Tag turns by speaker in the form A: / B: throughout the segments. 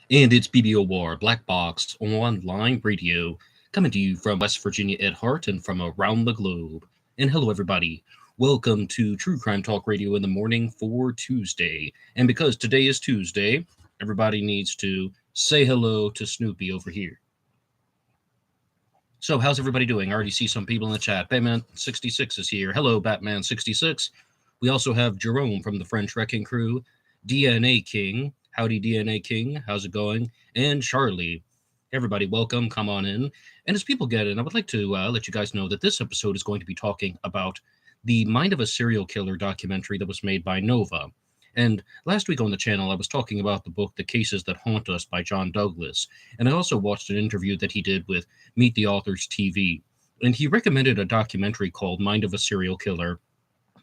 A: And it's BBOR Black Box Online Radio, coming to you from West Virginia at heart and from around the globe. And hello, everybody. Welcome to True Crime Talk Radio in the morning for Tuesday. And because today is Tuesday, everybody needs to say hello to Snoopy over here. So, how's everybody doing? I already see some people in the chat. Batman66 is here. Hello, Batman66. We also have Jerome from the French Wrecking Crew, DNA King. Howdy, DNA King. How's it going? And Charlie. Everybody, welcome. Come on in. And as people get in, I would like to let you guys know that this episode is going to be talking about the Mind of a Serial Killer documentary that was made by Nova. And last week on the channel, I was talking about the book The Cases That Haunt Us by John Douglas. And I also watched an interview that he did with Meet the Authors TV. And he recommended a documentary called Mind of a Serial Killer.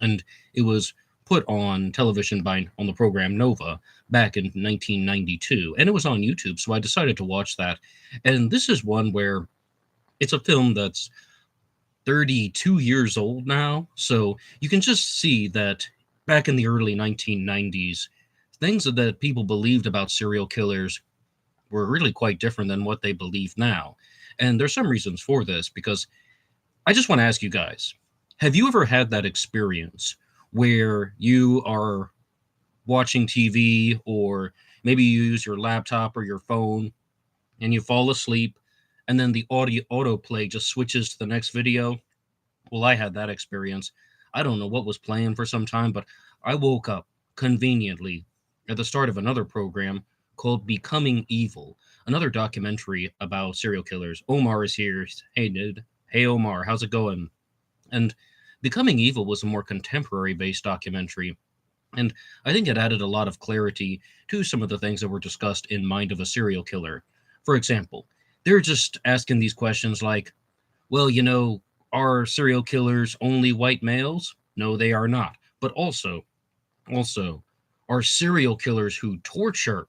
A: And it was put on television on the program Nova back in 1992. And it was on YouTube, so I decided to watch that. And this is one where it's a film that's 32 years old now. So you can just see that back in the early 1990s, things that people believed about serial killers were really quite different than what they believe now. And there's some reasons for this, because I just want to ask you guys, have you ever had that experience where you are watching TV, or maybe you use your laptop or your phone and you fall asleep and then the autoplay just switches to the next video? Well, I had that experience. I don't know what was playing for some time, but I woke up conveniently at the start of another program called Becoming Evil, another documentary about serial killers. Omar is here. Hey, dude. Hey, Omar. How's it going? And Becoming Evil was a more contemporary-based documentary, and I think it added a lot of clarity to some of the things that were discussed in Mind of a Serial Killer. For example, they're just asking these questions like, well, are serial killers only white males? No, they are not. But also, are serial killers who torture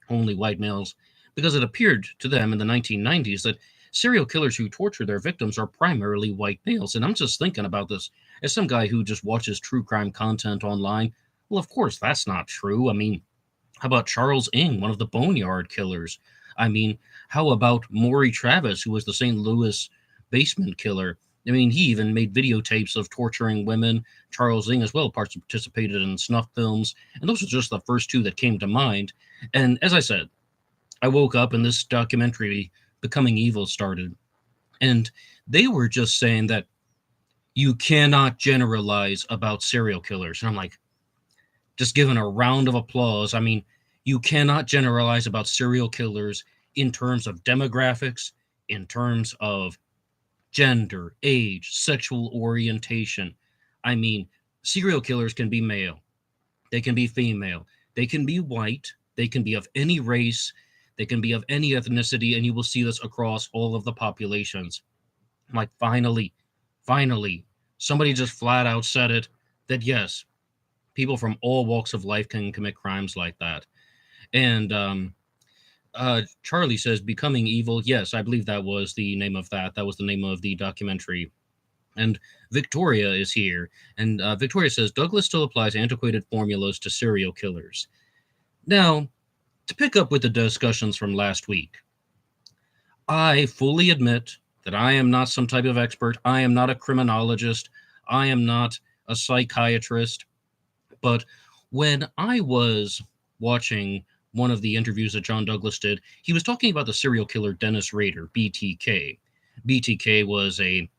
A: only white males? Because it appeared to them in the 1990s that serial killers who torture their victims are primarily white males. And I'm just thinking about this as some guy who just watches true crime content online. Well, of course, that's not true. I mean, how about Charles Ng, one of the Boneyard killers? I mean, how about Maury Travis, who was the St. Louis basement killer? I mean, he even made videotapes of torturing women. Charles Ng as well participated in snuff films. And those are just the first two that came to mind. And as I said, I woke up and this documentary, Becoming Evil, started. And they were just saying that you cannot generalize about serial killers. And I'm like, just giving a round of applause. I mean, you cannot generalize about serial killers in terms of demographics, in terms of gender, age, sexual orientation. I mean, serial killers can be male, they can be female, they can be white, they can be of any race, they can be of any ethnicity, and you will see this across all of the populations. I'm like, finally, somebody just flat out said it, that yes, people from all walks of life can commit crimes like that. And Charlie says, Becoming Evil. Yes, I believe that was the name of that. That was the name of the documentary. And Victoria is here. And Victoria says, Douglas still applies antiquated formulas to serial killers. Now, to pick up with the discussions from last week, I fully admit that I am not some type of expert. I am not a criminologist. I am not a psychiatrist. But when I was watching one of the interviews that John Douglas did, he was talking about the serial killer Dennis Rader, BTK. BTK was a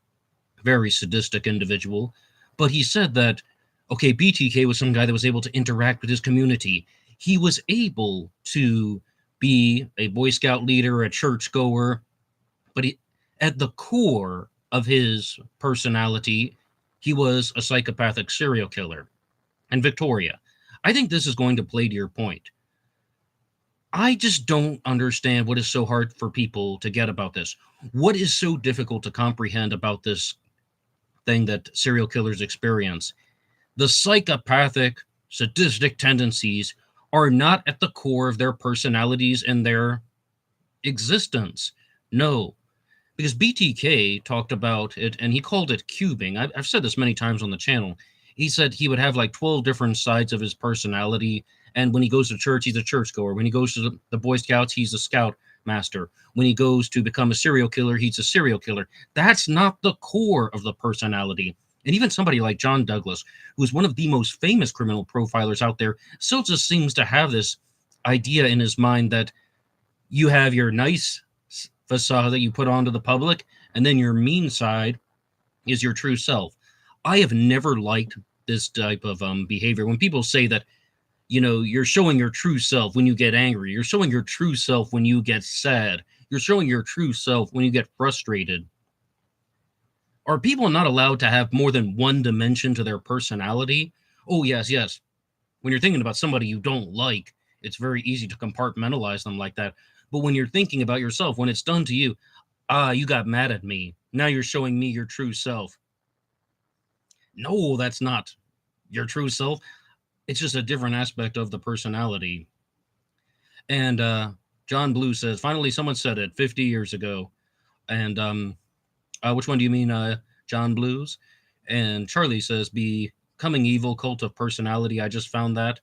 A: very sadistic individual, but he said that, okay, BTK was some guy that was able to interact with his community. He was able to be a Boy Scout leader, a churchgoer, but at the core of his personality, he was a psychopathic serial killer. And Victoria, I think this is going to play to your point. I just don't understand what is so hard for people to get about this. What is so difficult to comprehend about this thing that serial killers experience? The psychopathic, sadistic tendencies are not at the core of their personalities and their existence. No, because BTK talked about it and he called it cubing. I've said this many times on the channel. He said he would have like 12 different sides of his personality, And when he goes to church, he's a churchgoer. When he goes to the Boy Scouts, he's a scout master. When he goes to become a serial killer, he's a serial killer. That's not the core of the personality. And even somebody like John Douglas, who's one of the most famous criminal profilers out there, still just seems to have this idea in his mind that you have your nice facade that you put onto the public, and then your mean side is your true self. I have never liked this type of behavior. When people say that, you're showing your true self when you get angry, you're showing your true self when you get sad, you're showing your true self when you get frustrated. Are people not allowed to have more than one dimension to their personality? Oh, yes, yes. When you're thinking about somebody you don't like, it's very easy to compartmentalize them like that. But when you're thinking about yourself, when it's done to you, you got mad at me. Now you're showing me your true self. No, that's not your true self. It's just a different aspect of the personality. And John Blue says, finally, someone said it 50 years ago. And which one do you mean, John Blues? And Charlie says, becoming evil, cult of personality. I just found that.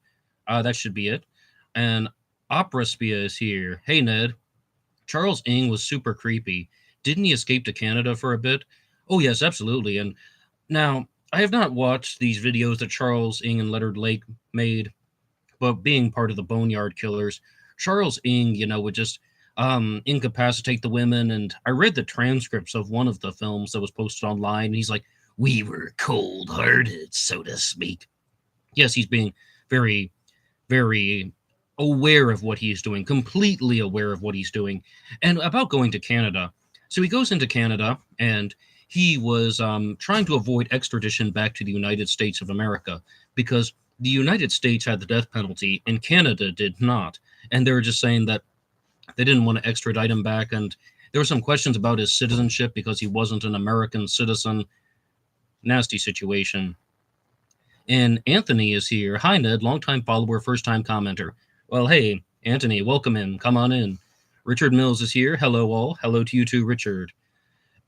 A: That should be it. And Opera Spia is here. Hey, Ned. Charles Ng was super creepy. Didn't he escape to Canada for a bit? Oh, yes, absolutely. And now, I have not watched these videos that Charles Ng and Leonard Lake made, but being part of the Boneyard Killers, Charles Ng, would just incapacitate the women. And I read the transcripts of one of the films that was posted online. And he's like, we were cold-hearted, so to speak. Yes, he's being very, very aware of what he's doing, completely aware of what he's doing. And about going to Canada. So he goes into Canada, and he was trying to avoid extradition back to the United States of America because the United States had the death penalty and Canada did not. And they were just saying that they didn't want to extradite him back. And there were some questions about his citizenship because he wasn't an American citizen. Nasty situation. And Anthony is here. Hi, Ned, longtime follower, first-time commenter. Well, hey, Anthony, welcome in. Come on in. Richard Mills is here. Hello, all. Hello to you too, Richard.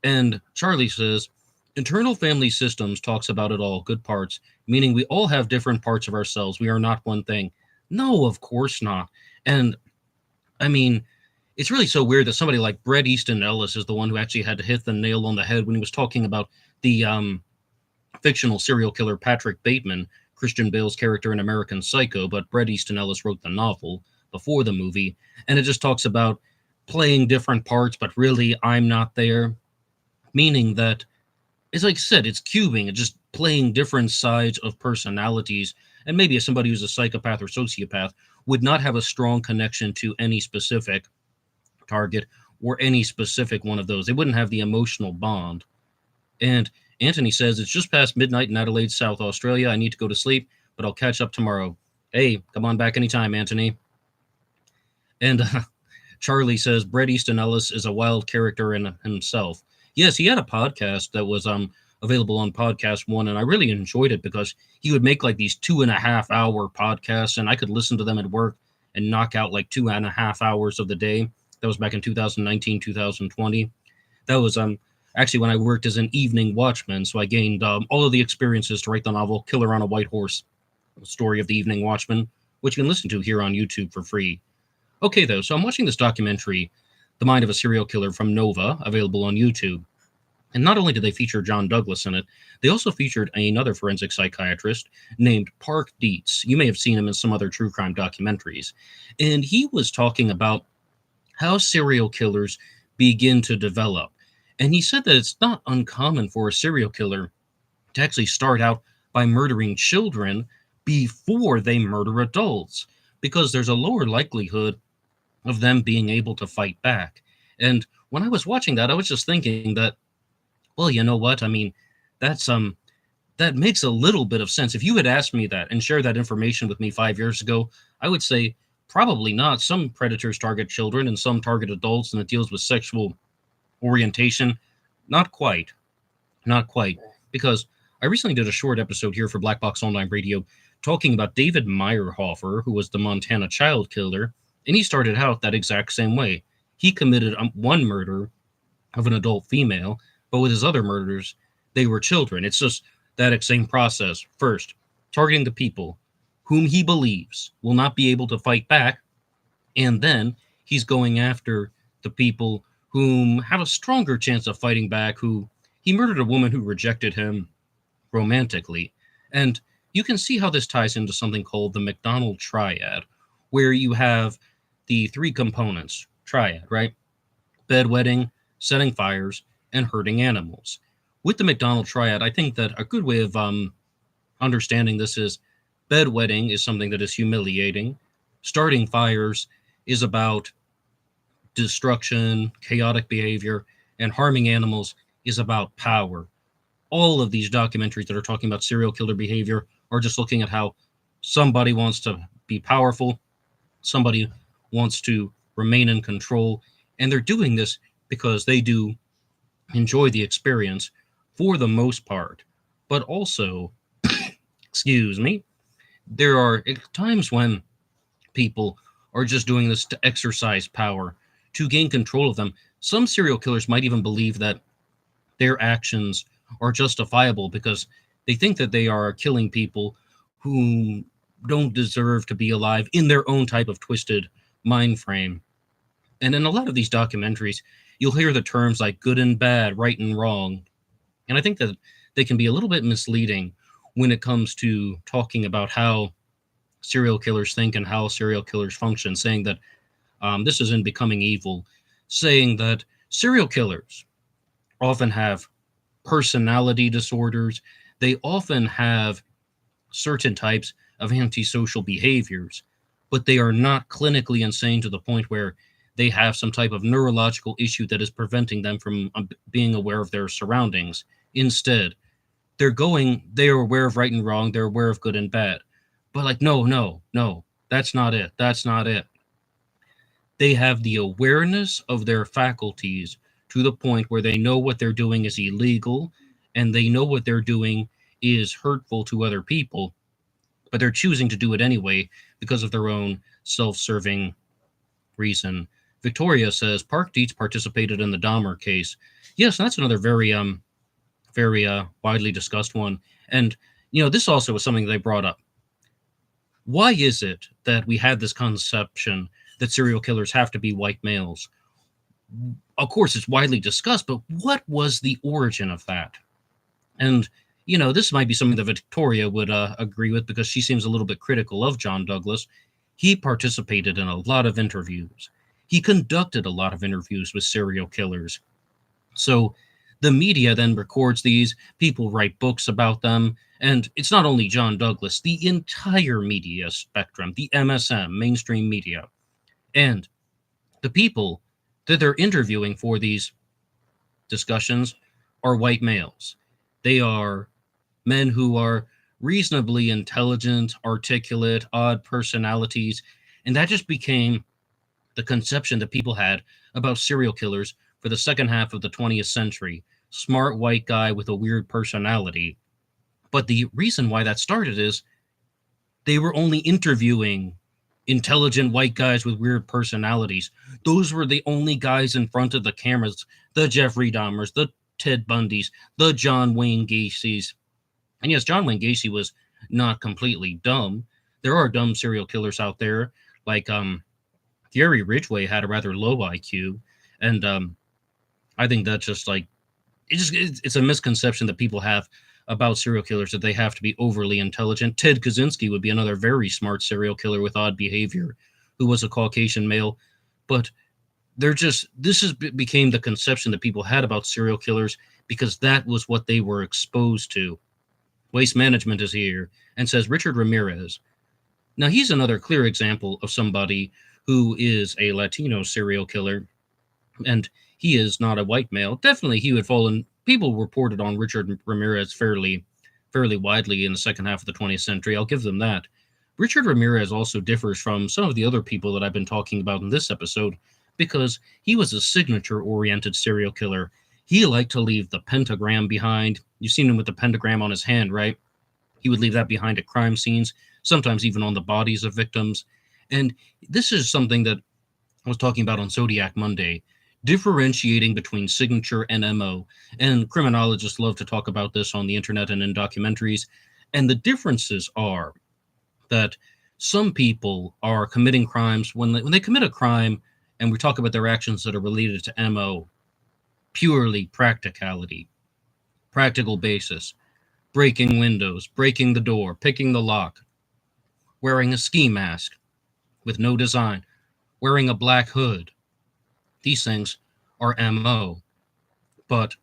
A: And Charlie says, internal family systems talks about it all, good parts, meaning we all have different parts of ourselves. We are not one thing. No, of course not. And, I mean, it's really so weird that somebody like Bret Easton Ellis is the one who actually had to hit the nail on the head when he was talking about the fictional serial killer Patrick Bateman, Christian Bale's character in American Psycho, but Bret Easton Ellis wrote the novel before the movie, and it just talks about playing different parts, but really I'm not there, meaning that, it's like I said, it's cubing, it's just playing different sides of personalities, and maybe as somebody who's a psychopath or sociopath would not have a strong connection to any specific target or any specific one of those. They wouldn't have the emotional bond. And Anthony says, it's just past midnight in Adelaide, South Australia. I need to go to sleep, but I'll catch up tomorrow. Hey, come on back anytime, Anthony. And Charlie says, Bret Easton Ellis is a wild character in himself. Yes, he had a podcast that was available on Podcast One, and I really enjoyed it because he would make like these 2.5-hour podcasts, and I could listen to them at work and knock out like 2.5 hours of the day. That was back in 2019, 2020. That was actually when I worked as an evening watchman, so I gained all of the experiences to write the novel Killer on a White Horse, the story of the evening watchman, which you can listen to here on YouTube for free. Okay, though, so I'm watching this documentary, The Mind of a Serial Killer from Nova, available on YouTube. And not only did they feature John Douglas in it, they also featured another forensic psychiatrist named Park Dietz. You may have seen him in some other true crime documentaries. And he was talking about how serial killers begin to develop. And he said that it's not uncommon for a serial killer to actually start out by murdering children before they murder adults, because there's a lower likelihood of them being able to fight back. And when I was watching that, I was just thinking that, well, you know what? I mean, that makes a little bit of sense. If you had asked me that and shared that information with me 5 years ago, I would say probably not. Some predators target children and some target adults, and it deals with sexual orientation. Not quite. Because I recently did a short episode here for Black Box Online Radio talking about David Meyerhofer, who was the Montana child killer, and he started out that exact same way. He committed one murder of an adult female, but with his other murders, they were children. It's just that same process. First, targeting the people whom he believes will not be able to fight back, and then he's going after the people whom have a stronger chance of fighting back, who he murdered a woman who rejected him romantically. And you can see how this ties into something called the McDonald Triad, where you have the three components triad, right? Bedwetting, setting fires, and hurting animals. With the McDonald Triad, I think that a good way of understanding this is bedwetting is something that is humiliating. Starting fires is about destruction, chaotic behavior, and harming animals is about power. All of these documentaries that are talking about serial killer behavior are just looking at how somebody wants to be powerful, somebody wants to remain in control, and they're doing this because they do enjoy the experience for the most part. But also, excuse me, there are times when people are just doing this to exercise power, to gain control of them. Some serial killers might even believe that their actions are justifiable because they think that they are killing people who don't deserve to be alive in their own type of twisted mind frame. And in a lot of these documentaries, you'll hear the terms like good and bad, right and wrong. And I think that they can be a little bit misleading when it comes to talking about how serial killers think and how serial killers function, saying that this is in Becoming Evil, saying that serial killers often have personality disorders. They often have certain types of antisocial behaviors, but they are not clinically insane to the point where they have some type of neurological issue that is preventing them from being aware of their surroundings. Instead, they are aware of right and wrong, they're aware of good and bad. But like, no, that's not it. That's not it. They have the awareness of their faculties to the point where they know what they're doing is illegal and they know what they're doing is hurtful to other people, but they're choosing to do it anyway because of their own self-serving reason. Victoria says Park Dietz participated in the Dahmer case. Yes, that's another very widely discussed one. And this also was something they brought up. Why is it that we had this conception that serial killers have to be white males? Of course, it's widely discussed, but what was the origin of that? And, this might be something that Victoria would agree with because she seems a little bit critical of John Douglas. He participated in a lot of interviews. He conducted a lot of interviews with serial killers. So the media then records these, people write books about them, and it's not only John Douglas, the entire media spectrum, the MSM, mainstream media. And the people that they're interviewing for these discussions are white males. They are men who are reasonably intelligent, articulate, odd personalities, and that just became the conception that people had about serial killers for the second half of the 20th century. Smart white guy with a weird personality. But the reason why that started is they were only interviewing intelligent white guys with weird personalities. Those were the only guys in front of the cameras, the Jeffrey Dahmers, the Ted Bundys, the John Wayne Gacy's. And yes, John Wayne Gacy was not completely dumb. There are dumb serial killers out there, like Gary Ridgway had a rather low IQ, and I think that's just like it's a misconception that people have about serial killers that they have to be overly intelligent. Ted Kaczynski would be another very smart serial killer with odd behavior, who was a Caucasian male, but became the conception that people had about serial killers because that was what they were exposed to. Waste Management is here and says Richard Ramirez. Now he's another clear example of somebody who is a Latino serial killer, and he is not a white male. Definitely he would fall in. People reported on Richard Ramirez fairly widely in the second half of the 20th century. I'll give them that. Richard Ramirez also differs from some of the other people that I've been talking about in this episode because he was a signature-oriented serial killer. He liked to leave the pentagram behind. You've seen him with the pentagram on his hand, right? He would leave that behind at crime scenes, sometimes even on the bodies of victims. And this is something that I was talking about on Zodiac Monday, differentiating between signature and MO. And criminologists love to talk about this on the internet and in documentaries. And the differences are that some people are committing crimes when they commit a crime, and we talk about their actions that are related to MO, purely practicality, practical basis, breaking windows, breaking the door, picking the lock, wearing a ski mask with no design, wearing a black hood. These things are MO. But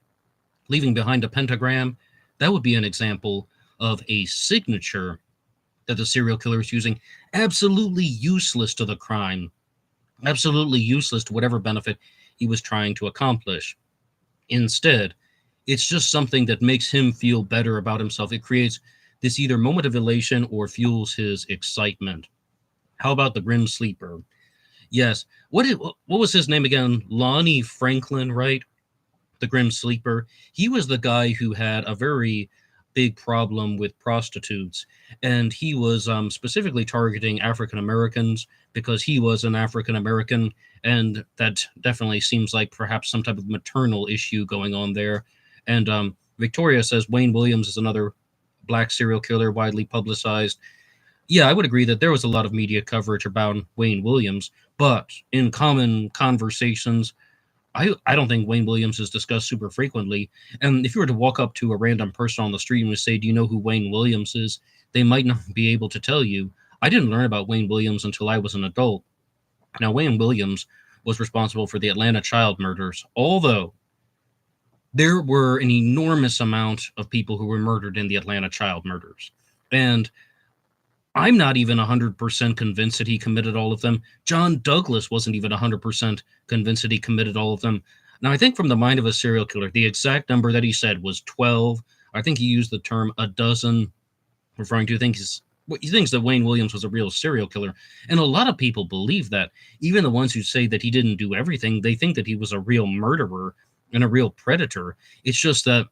A: leaving behind a pentagram, that would be an example of a signature that the serial killer is using, absolutely useless to the crime, absolutely useless to whatever benefit he was trying to accomplish. Instead, it's just something that makes him feel better about himself. It creates this either moment of elation or fuels his excitement. How about the Grim Sleeper? Yes. What was his name again? Lonnie Franklin, right? The Grim Sleeper. He was the guy who had a very big problem with prostitutes, and he was specifically targeting African Americans because he was an African American, and that definitely seems like perhaps some type of maternal issue going on there. And Victoria says Wayne Williams is another black serial killer widely publicized. Yeah, I would agree that there was a lot of media coverage about Wayne Williams, but in common conversations, I don't think Wayne Williams is discussed super frequently. And if you were to walk up to a random person on the street and say, "Do you know who Wayne Williams is?" they might not be able to tell you. I didn't learn about Wayne Williams until I was an adult. Now, Wayne Williams was responsible for the Atlanta child murders, although there were an enormous amount of people who were murdered in the Atlanta child murders. And I'm not even 100% convinced that he committed all of them. John Douglas wasn't even 100% convinced that he committed all of them. Now, I think from the mind of a serial killer, the exact number that he said was 12. I think he used the term a dozen, referring to he thinks that Wayne Williams was a real serial killer. And a lot of people believe that. Even the ones who say that he didn't do everything, they think that he was a real murderer and a real predator. It's just that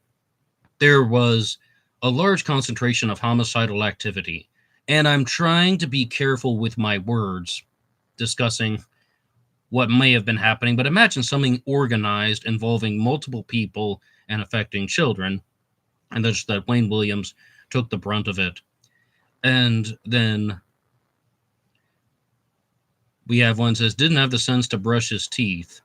A: there was a large concentration of homicidal activity. And I'm trying to be careful with my words discussing what may have been happening, but imagine something organized involving multiple people and affecting children, and that's that Wayne Williams took the brunt of it. And then we have one says, didn't have the sense to brush his teeth.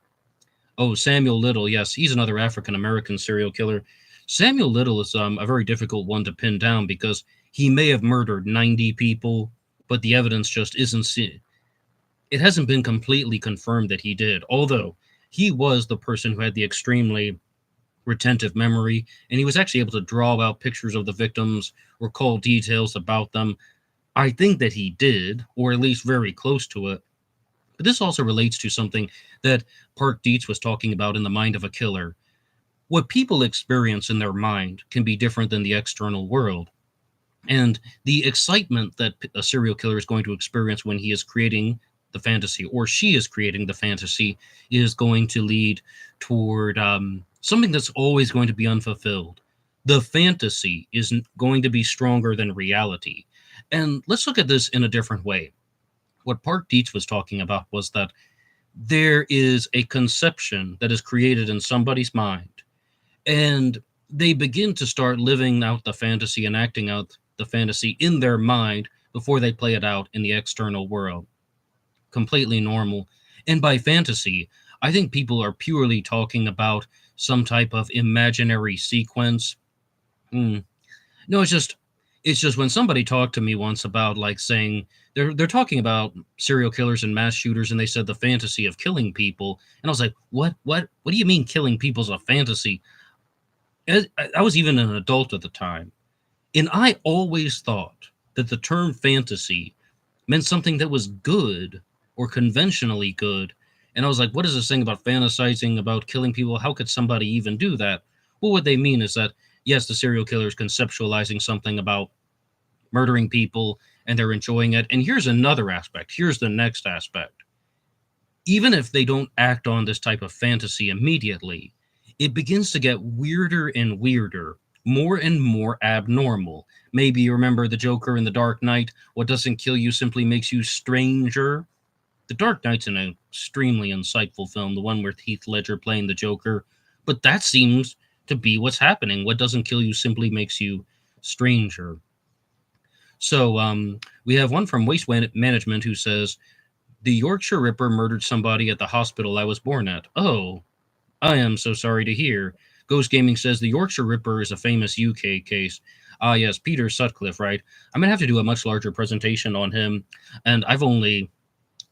A: Oh, Samuel Little, yes, he's another African-American serial killer. Samuel Little is a very difficult one to pin down because he may have murdered 90 people, but the evidence just isn't it hasn't been completely confirmed that he did, although he was the person who had the extremely retentive memory, and he was actually able to draw out pictures of the victims, recall details about them. I think that he did, or at least very close to it. But this also relates to something that Park Dietz was talking about in The Mind of a Killer. What people experience in their mind can be different than the external world. And the excitement that a serial killer is going to experience when he is creating the fantasy, or she is creating the fantasy, is going to lead toward something that's always going to be unfulfilled. The fantasy is going to be stronger than reality. And let's look at this in a different way. What Park Dietz was talking about was that there is a conception that is created in somebody's mind, and they begin to start living out the fantasy and acting out the fantasy in their mind before they play it out in the external world. Completely normal. And by fantasy, I think people are purely talking about some type of imaginary sequence. No, it's just when somebody talked to me once about like saying they're talking about serial killers and mass shooters, and they said the fantasy of killing people, and I was like, what do you mean killing people's a fantasy? I was even an adult at the time, and I always thought that the term fantasy meant something that was good or conventionally good. And I was like, what is this thing about fantasizing about killing people? How could somebody even do that? Well, what they mean is that, yes, the serial killer is conceptualizing something about murdering people and they're enjoying it. And here's another aspect. Here's the next aspect. Even if they don't act on this type of fantasy immediately, it begins to get weirder and weirder, more and more abnormal. Maybe you remember the Joker in The Dark Knight. What doesn't kill you simply makes you stranger. The Dark Knight's an extremely insightful film, the one with Heath Ledger playing the Joker. But that seems to be what's happening. What doesn't kill you simply makes you stranger. So we have one from Waste Management who says, the Yorkshire Ripper murdered somebody at the hospital I was born at. Oh, I am so sorry to hear. Ghost Gaming says the Yorkshire Ripper is a famous UK case. Ah, yes, Peter Sutcliffe, right? I'm going to have to do a much larger presentation on him, and I've only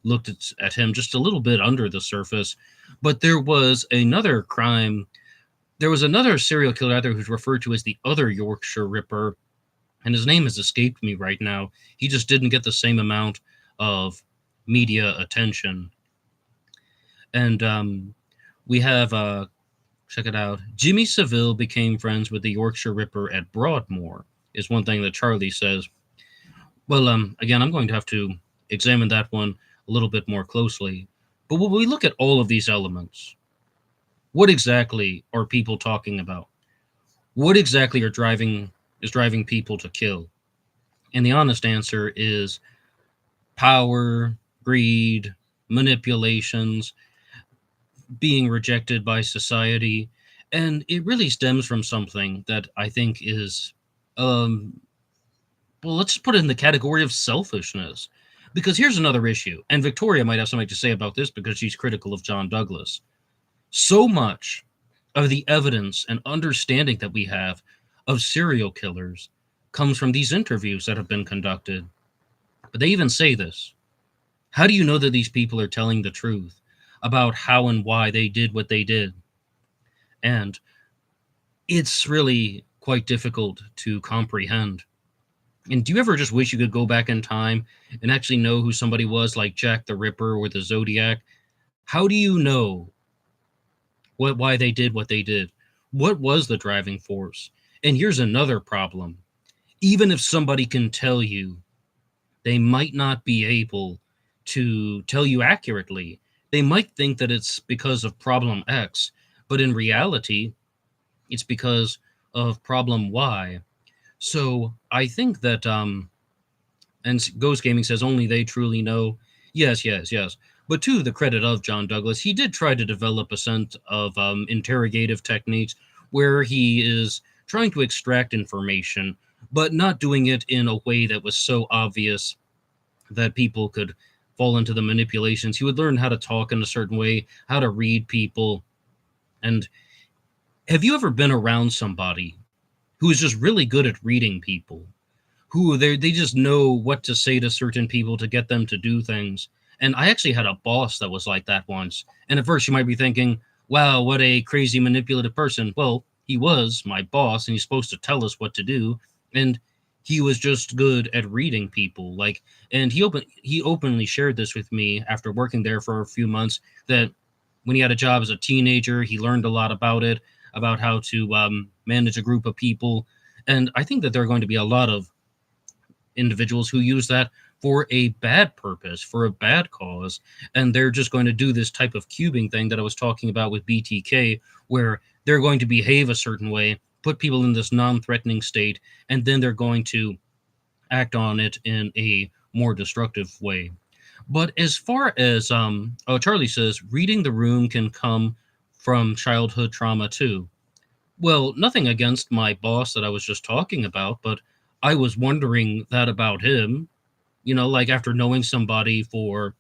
A: looked at him just a little bit under the surface. But there was another crime. There was another serial killer out there who's referred to as the other Yorkshire Ripper, and his name has escaped me right now. He just didn't get the same amount of media attention. And we have, check it out, Jimmy Savile became friends with the Yorkshire Ripper at Broadmoor, is one thing that Charlie says. Well, again, I'm going to have to examine that one a little bit more closely. But when we look at all of these elements, what exactly are people talking about? What exactly is driving people to kill? And the honest answer is power, greed, manipulations, being rejected by society. And it really stems from something that I think is, well, let's put it in the category of selfishness. Because here's another issue, and Victoria might have something to say about this because she's critical of John Douglas. So much of the evidence and understanding that we have of serial killers comes from these interviews that have been conducted. But they even say this. How do you know that these people are telling the truth about how and why they did what they did? And it's really quite difficult to comprehend. And do you ever just wish you could go back in time and actually know who somebody was, like Jack the Ripper or the Zodiac? How do you know why they did what they did? What was the driving force? And here's another problem. Even if somebody can tell you, they might not be able to tell you accurately. They might think that it's because of problem X, but in reality, it's because of problem Y. So I think that, and Ghost Gaming says only they truly know. Yes, yes, yes. But to the credit of John Douglas, he did try to develop a set of interrogative techniques where he is trying to extract information, but not doing it in a way that was so obvious that people could fall into the manipulations. He would learn how to talk in a certain way, how to read people. And have you ever been around somebody who is just really good at reading people, who they just know what to say to certain people to get them to do things? And I actually had a boss that was like that once. And at first you might be thinking, wow, what a crazy manipulative person. Well, he was my boss and he's supposed to tell us what to do. And he was just good at reading people. Like, and he openly shared this with me after working there for a few months, that when he had a job as a teenager, he learned a lot about it, about how to manage a group of people. And I think that there are going to be a lot of individuals who use that for a bad purpose, for a bad cause, and they're just going to do this type of cubing thing that I was talking about with BTK, where they're going to behave a certain way, put people in this non-threatening state, and then they're going to act on it in a more destructive way. But as far as Charlie says, reading the room can come from childhood trauma too. Well, nothing against my boss that I was just talking about, but I was wondering that about him. You know, like after knowing somebody for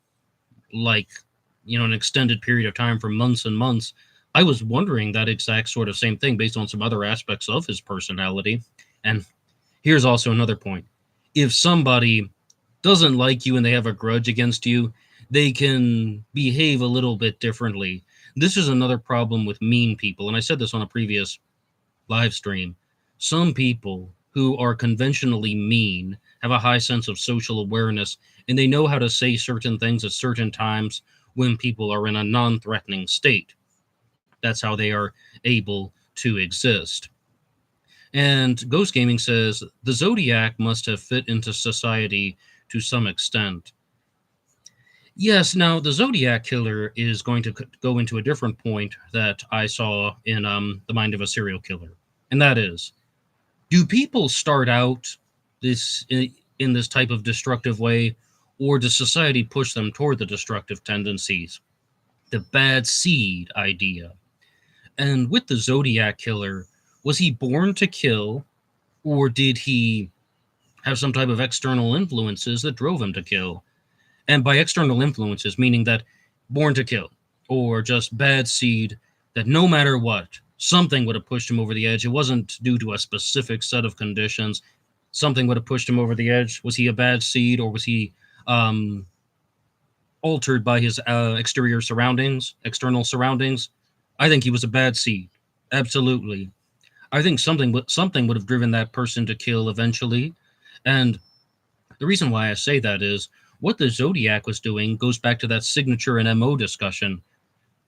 A: like, an extended period of time for months and months, I was wondering that exact sort of same thing based on some other aspects of his personality. And here's also another point. If somebody doesn't like you and they have a grudge against you, they can behave a little bit differently. This is another problem with mean people. And I said this on a previous live stream. Some people who are conventionally mean have a high sense of social awareness, and they know how to say certain things at certain times when people are in a non-threatening state. That's how they are able to exist. And Ghost Gaming says the Zodiac must have fit into society to some extent. Yes, now the Zodiac killer is going to go into a different point that I saw in The Mind of a Serial Killer. And that is, do people start out in this type of destructive way, or does society push them toward the destructive tendencies? The bad seed idea. And with the Zodiac killer, was he born to kill, or did he have some type of external influences that drove him to kill. And by external influences, meaning that born to kill, or just bad seed, that no matter what, something would have pushed him over the edge. It wasn't due to a specific set of conditions. Something would have pushed him over the edge. Was he a bad seed, or was he altered by his external surroundings? I think he was a bad seed. Absolutely. I think something would have driven that person to kill eventually. And the reason why I say that is what the Zodiac was doing goes back to that signature and MO discussion.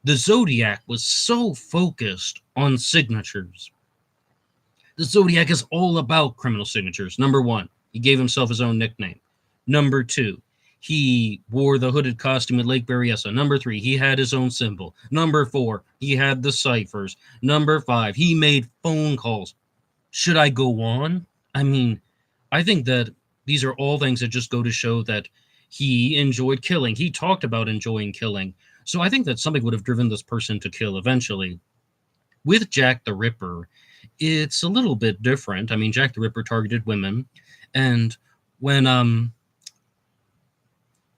A: The Zodiac was so focused on signatures. The Zodiac is all about criminal signatures. Number one, he gave himself his own nickname. Number two, he wore the hooded costume at Lake Berryessa. Number three, he had his own symbol. Number four, he had the ciphers. Number five, he made phone calls. Should I go on? I mean, I think that these are all things that just go to show that he enjoyed killing. He talked about enjoying killing. So I think that something would have driven this person to kill eventually. With Jack the Ripper, it's a little bit different. I mean, Jack the Ripper targeted women. And when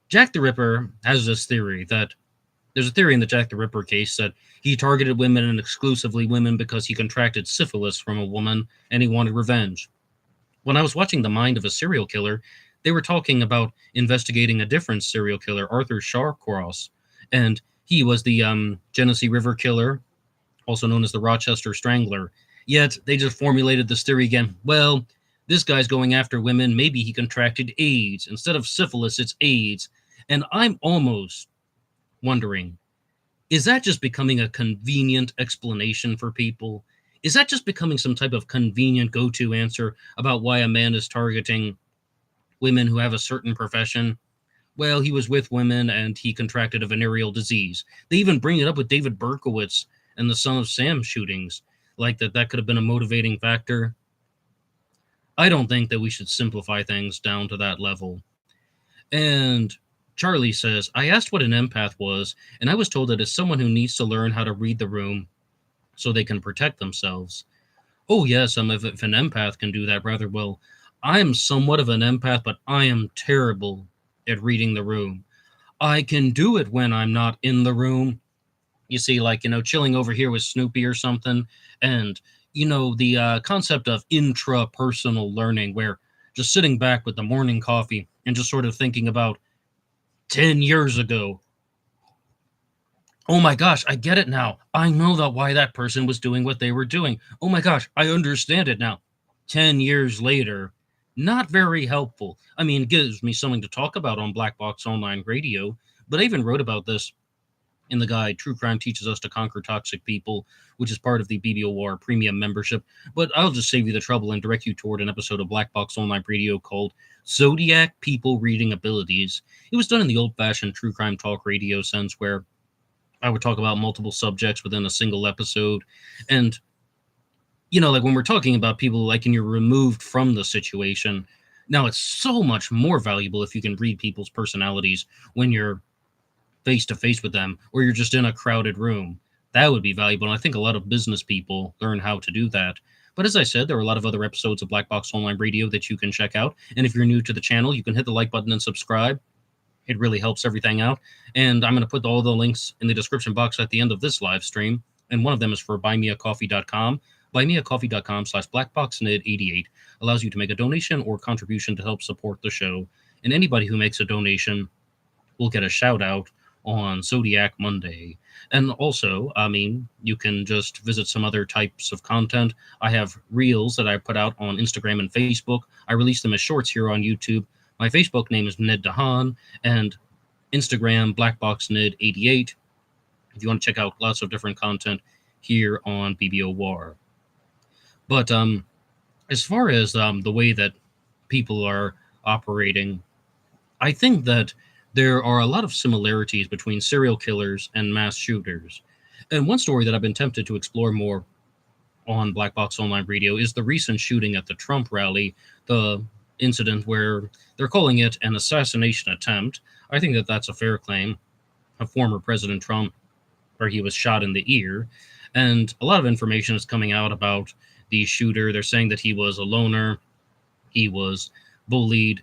A: Jack the Ripper has this theory that there's a theory in the Jack the Ripper case that he targeted women and exclusively women because he contracted syphilis from a woman and he wanted revenge. When I was watching The Mind of a Serial Killer, they were talking about investigating a different serial killer, Arthur Shawcross, and he was the Genesee River Killer, also known as the Rochester Strangler. Yet they just formulated this theory again. Well, this guy's going after women. Maybe he contracted AIDS. Instead of syphilis, it's AIDS. And I'm almost wondering, is that just becoming a convenient explanation for people? Is that just becoming some type of convenient go-to answer about why a man is targeting women who have a certain profession? Well, he was with women and he contracted a venereal disease. They even bring it up with David Berkowitz and the Son of Sam shootings, like that could have been a motivating factor. I don't think that we should simplify things down to that level. And Charlie says, I asked what an empath was, and I was told that it's someone who needs to learn how to read the room so they can protect themselves. Oh, yes, if an empath can do that rather well. I am somewhat of an empath, but I am terrible at reading the room. I can do it when I'm not in the room. You see, like, chilling over here with Snoopy or something. And, the concept of intrapersonal learning, where just sitting back with the morning coffee and just sort of thinking about 10 years ago. Oh my gosh, I get it now. I know that why that person was doing what they were doing. Oh my gosh, I understand it now. 10 years later, not very helpful. I mean, it gives me something to talk about on Black Box Online Radio, but I even wrote about this in the guide, True Crime Teaches Us to Conquer Toxic People, which is part of the BBOR Premium membership. But I'll just save you the trouble and direct you toward an episode of Black Box Online Radio called Zodiac People Reading Abilities. It was done in the old-fashioned true crime talk radio sense where I would talk about multiple subjects within a single episode. And, like when we're talking about people, like, and you're removed from the situation, now it's so much more valuable if you can read people's personalities when you're face-to-face with them, or you're just in a crowded room. That would be valuable, and I think a lot of business people learn how to do that. But as I said, there are a lot of other episodes of Black Box Online Radio that you can check out, and if you're new to the channel, you can hit the like button and subscribe. It really helps everything out, and I'm going to put all the links in the description box at the end of this live stream, and one of them is for BuyMeACoffee.com. BuyMeACoffee.com/BlackBoxNid88 allows you to make a donation or contribution to help support the show, and anybody who makes a donation will get a shout-out on Zodiac Monday. And also, you can just visit some other types of content. I have reels that I put out on Instagram and Facebook. I release them as shorts here on YouTube. My Facebook name is Ned DeHaan, and Instagram, BlackBoxNid88. If you want to check out lots of different content here on BBOR. But as far as the way that people are operating, I think that there are a lot of similarities between serial killers and mass shooters. And one story that I've been tempted to explore more on Black Box Online Radio is the recent shooting at the Trump rally, the incident where they're calling it an assassination attempt. I think that that's a fair claim of former President Trump, where he was shot in the ear. And a lot of information is coming out about the shooter. They're saying that he was a loner. He was bullied.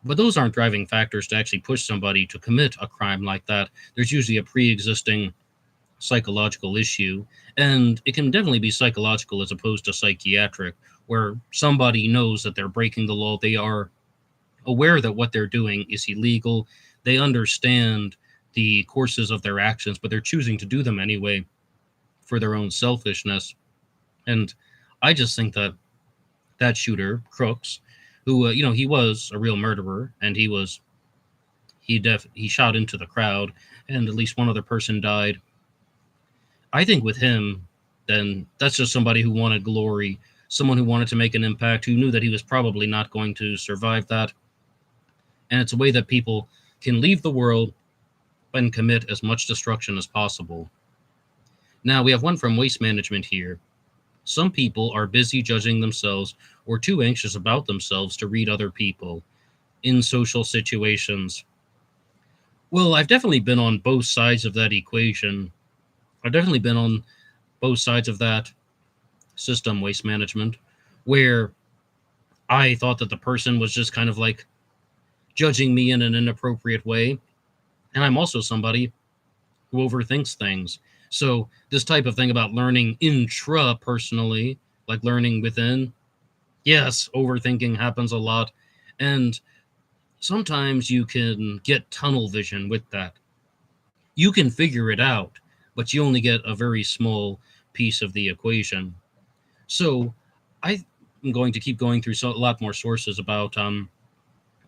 A: But those aren't driving factors to actually push somebody to commit a crime like that. There's usually a pre-existing psychological issue, and it can definitely be psychological as opposed to psychiatric, where somebody knows that they're breaking the law. They are aware that what they're doing is illegal. They understand the courses of their actions, but they're choosing to do them anyway for their own selfishness. And I just think that that shooter, Crooks, who he was a real murderer, and he shot into the crowd, and at least one other person died. I think with him, then that's just somebody who wanted glory, someone who wanted to make an impact, who knew that he was probably not going to survive that. And it's a way that people can leave the world and commit as much destruction as possible. Now, we have one from Waste Management here. Some people are busy judging themselves or too anxious about themselves to read other people in social situations. Well, I've definitely been on both sides of that equation. I've definitely been on both sides of that system, Waste Management, where I thought that the person was just kind of like judging me in an inappropriate way. And I'm also somebody who overthinks things. So this type of thing about learning intrapersonally, like learning within, yes, overthinking happens a lot. And sometimes you can get tunnel vision with that. You can figure it out, but you only get a very small piece of the equation. So I'm going to keep going through a lot more sources about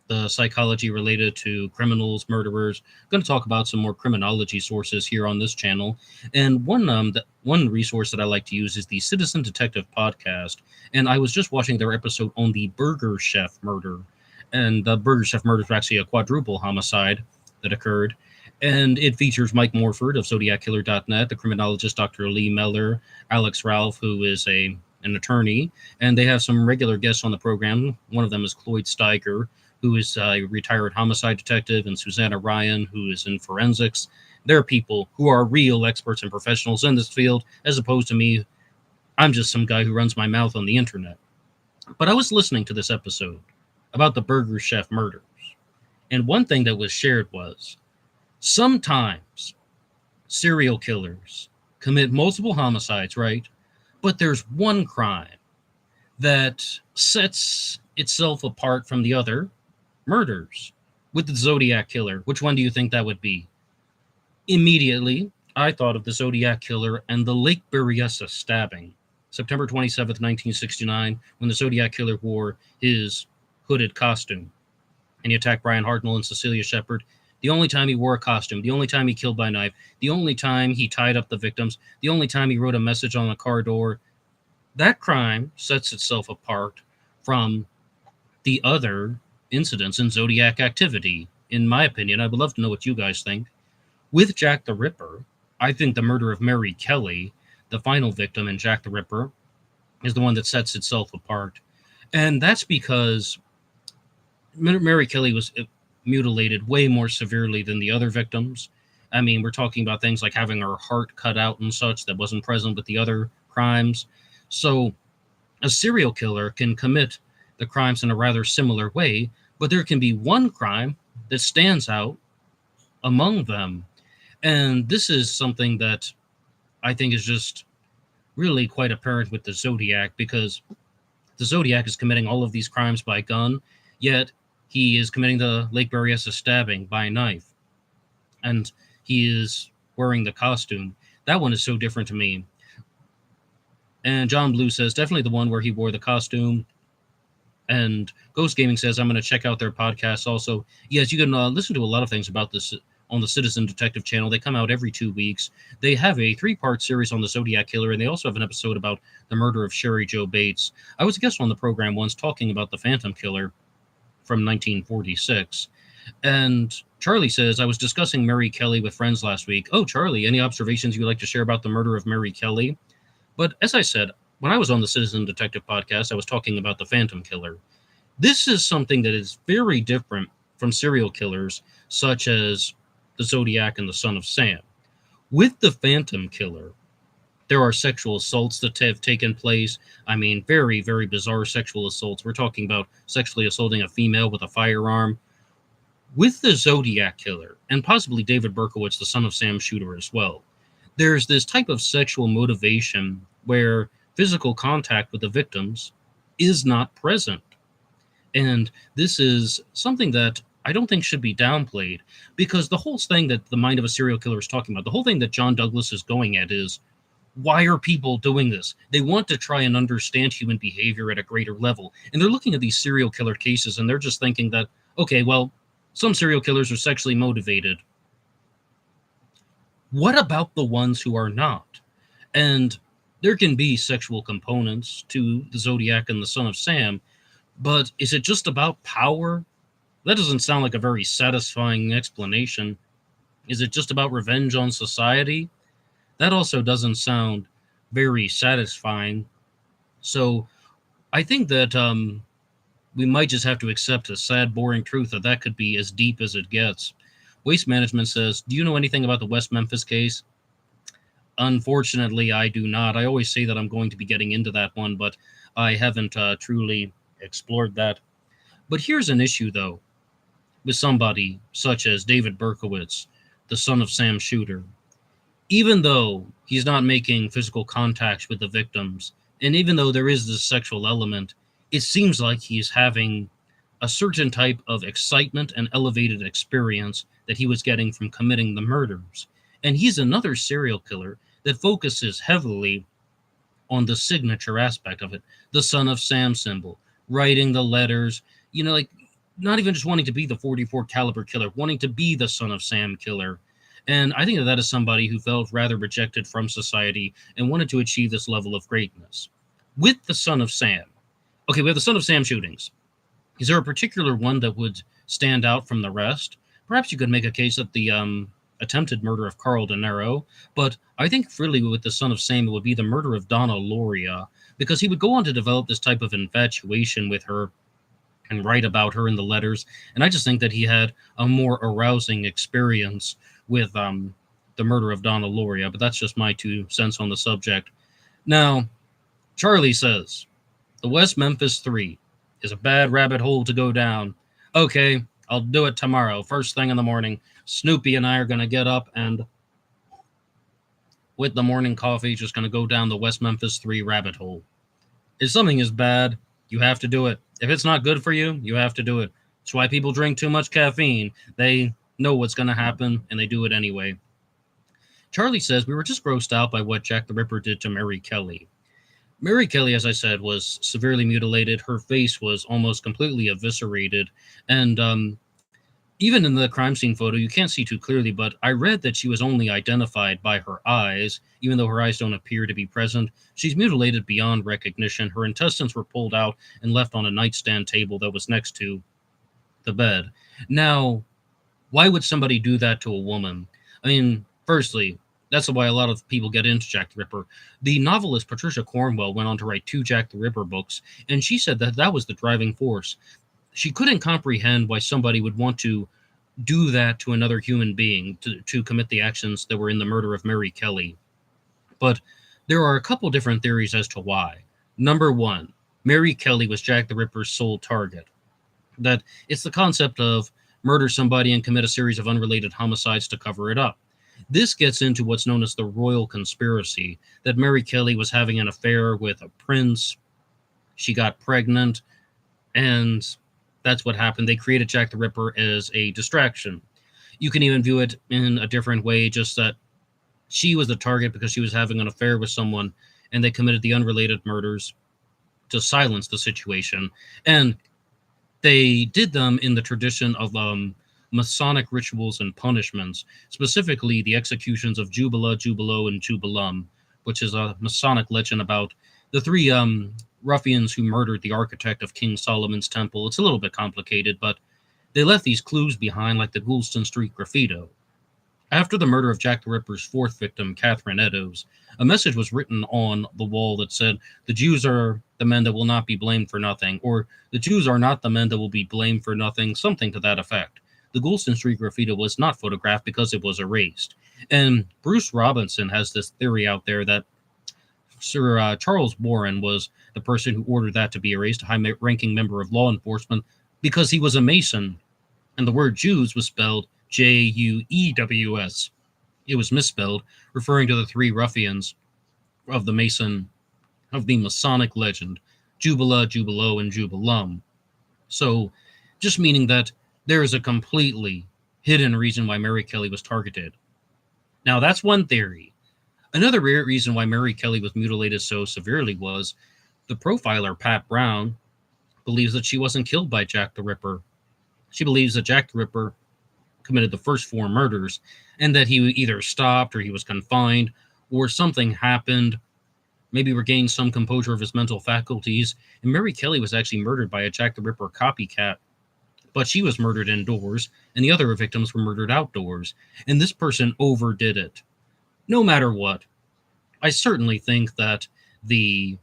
A: the psychology related to criminals, murderers. I'm going to talk about some more criminology sources here on this channel. And one resource that I like to use is the Citizen Detective podcast. And I was just watching their episode on the Burger Chef murder. And the Burger Chef murder is actually a quadruple homicide that occurred. And it features Mike Morford of ZodiacKiller.net, the criminologist Dr. Lee Meller, Alex Ralph, who is an attorney, and they have some regular guests on the program. One of them is Cloyd Steiger, who is a retired homicide detective, and Susanna Ryan, who is in forensics. They're people who are real experts and professionals in this field, as opposed to me. I'm just some guy who runs my mouth on the internet. But I was listening to this episode about the Burger Chef murders, and one thing that was shared was sometimes serial killers commit multiple homicides, right? But there's one crime that sets itself apart from the other murders. With the Zodiac killer, which one do you think that would be? Immediately, I thought of the Zodiac killer and the Lake Berryessa stabbing, September 27th, 1969, when the Zodiac killer wore his hooded costume and he attacked Brian Hartnell and Cecilia Shepard. The only time he wore a costume, the only time he killed by knife, the only time he tied up the victims, the only time he wrote a message on a car door. That crime sets itself apart from the other incidents in Zodiac activity, in my opinion. I would love to know what you guys think. With Jack the Ripper, I think the murder of Mary Kelly, the final victim in Jack the Ripper, is the one that sets itself apart. And that's because Mary Kelly was mutilated way more severely than the other victims. I mean, we're talking about things like having her heart cut out and such that wasn't present with the other crimes. So a serial killer can commit the crimes in a rather similar way, but there can be one crime that stands out among them. And this is something that I think is just really quite apparent with the Zodiac, because the Zodiac is committing all of these crimes by gun, yet he is committing the Lake Berryessa stabbing by knife. And he is wearing the costume. That one is so different to me. And John Blue says, definitely the one where he wore the costume. And Ghost Gaming says, I'm going to check out their podcast also. Yes, you can listen to a lot of things about this on the Citizen Detective channel. They come out every 2 weeks. They have a 3-part series on the Zodiac Killer, and they also have an episode about the murder of Sherry Jo Bates. I was a guest on the program once talking about the Phantom Killer from 1946. And Charlie says, I was discussing Mary Kelly with friends last week. Oh, Charlie, any observations you would like to share about the murder of Mary Kelly? But as I said, when I was on the Citizen Detective podcast, I was talking about the Phantom Killer. This is something that is very different from serial killers, such as the Zodiac and the Son of Sam. With the Phantom Killer, There are sexual assaults that have taken place. I mean, very, very bizarre sexual assaults. We're talking about sexually assaulting a female with a firearm. With the Zodiac killer, and possibly David Berkowitz, the son of Sam Shooter as well, there's this type of sexual motivation where physical contact with the victims is not present. And this is something that I don't think should be downplayed, because the whole thing that the mind of a serial killer is talking about, the whole thing that John Douglas is going at is, why are people doing this? They want to try and understand human behavior at a greater level. And they're looking at these serial killer cases and they're just thinking that, okay, well, some serial killers are sexually motivated. What about the ones who are not? And there can be sexual components to the Zodiac and the Son of Sam, but is it just about power? That doesn't sound like a very satisfying explanation. Is it just about revenge on society? That also doesn't sound very satisfying. So I think that we might just have to accept the sad, boring truth that that could be as deep as it gets. Waste Management says, do you know anything about the West Memphis case? Unfortunately, I do not. I always say that I'm going to be getting into that one, but I haven't truly explored that. But here's an issue, though, with somebody such as David Berkowitz, the son of Sam Shooter. Even though he's not making physical contacts with the victims, and even though there is this sexual element, it seems like he's having a certain type of excitement and elevated experience that he was getting from committing the murders. And he's another serial killer that focuses heavily on the signature aspect of it, the Son of Sam symbol, writing the letters, like not even just wanting to be the 44 caliber killer, wanting to be the Son of Sam killer. And I think that is somebody who felt rather rejected from society and wanted to achieve this level of greatness. With the Son of Sam, okay, we have the Son of Sam shootings. Is there a particular one that would stand out from the rest? Perhaps you could make a case that the attempted murder of Carl De Niro, but I think really with the Son of Sam, it would be the murder of Donna Loria, because he would go on to develop this type of infatuation with her and write about her in the letters. And I just think that he had a more arousing experience with the murder of Donna Loria, but that's just my 2 cents on the subject. Now, Charlie says, the West Memphis 3 is a bad rabbit hole to go down. Okay, I'll do it tomorrow, first thing in the morning. Snoopy and I are going to get up and, with the morning coffee, just going to go down the West Memphis 3 rabbit hole. If something is bad, you have to do it. If it's not good for you, you have to do it. That's why people drink too much caffeine. They know what's going to happen, and they do it anyway. Charlie says, we were just grossed out by what Jack the Ripper did to Mary Kelly. Mary Kelly, as I said, was severely mutilated. Her face was almost completely eviscerated. And even in the crime scene photo, you can't see too clearly, but I read that she was only identified by her eyes, even though her eyes don't appear to be present. She's mutilated beyond recognition. Her intestines were pulled out and left on a nightstand table that was next to the bed. Now, why would somebody do that to a woman? I mean, firstly, that's why a lot of people get into Jack the Ripper. The novelist Patricia Cornwell went on to write 2 Jack the Ripper books, and she said that that was the driving force. She couldn't comprehend why somebody would want to do that to another human being, to commit the actions that were in the murder of Mary Kelly. But there are a couple different theories as to why. Number 1, Mary Kelly was Jack the Ripper's sole target. That it's the concept of murder somebody and commit a series of unrelated homicides to cover it up. This gets into what's known as the royal conspiracy, that Mary Kelly was having an affair with a prince. She got pregnant, and that's what happened. They created Jack the Ripper as a distraction. You can even view it in a different way, just that she was the target because she was having an affair with someone, and they committed the unrelated murders to silence the situation. And they did them in the tradition of Masonic rituals and punishments, specifically the executions of Jubala, Jubilo, and Jubilum, which is a Masonic legend about the 3 ruffians who murdered the architect of King Solomon's temple. It's a little bit complicated, but they left these clues behind, like the Goulston Street graffito. After the murder of Jack the Ripper's 4th victim, Catherine Eddowes, a message was written on the wall that said, the Jews are the men that will not be blamed for nothing, or the Jews are not the men that will be blamed for nothing, something to that effect. The Goulston Street graffiti was not photographed because it was erased. And Bruce Robinson has this theory out there that Sir Charles Warren was the person who ordered that to be erased, a high-ranking member of law enforcement, because he was a Mason, and the word Jews was spelled Juews. It was misspelled, referring to the three ruffians of the Masonic legend, Jubila, Jubilo, and Jubilum. So, just meaning that there is a completely hidden reason why Mary Kelly was targeted. Now, that's one theory. Another reason why Mary Kelly was mutilated so severely was the profiler, Pat Brown, believes that she wasn't killed by Jack the Ripper. She believes that Jack the Ripper committed the first 4 murders, and that he either stopped or he was confined, or something happened, maybe regained some composure of his mental faculties, and Mary Kelly was actually murdered by a Jack the Ripper copycat. But she was murdered indoors, and the other victims were murdered outdoors, and this person overdid it. No matter what, I certainly think that the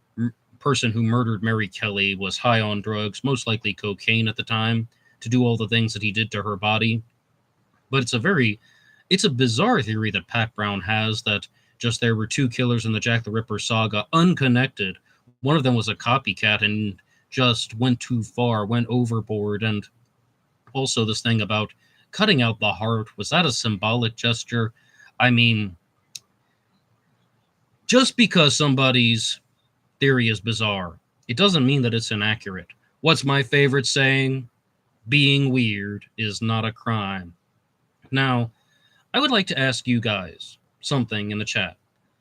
A: person who murdered Mary Kelly was high on drugs, most likely cocaine at the time, to do all the things that he did to her body. But it's a bizarre theory that Pat Brown has, that just there were 2 killers in the Jack the Ripper saga, unconnected. One of them was a copycat and just went too far, went overboard. And also this thing about cutting out the heart, was that a symbolic gesture? I mean, just because somebody's theory is bizarre, it doesn't mean that it's inaccurate. What's my favorite saying? Being weird is not a crime. Now, I would like to ask you guys something in the chat.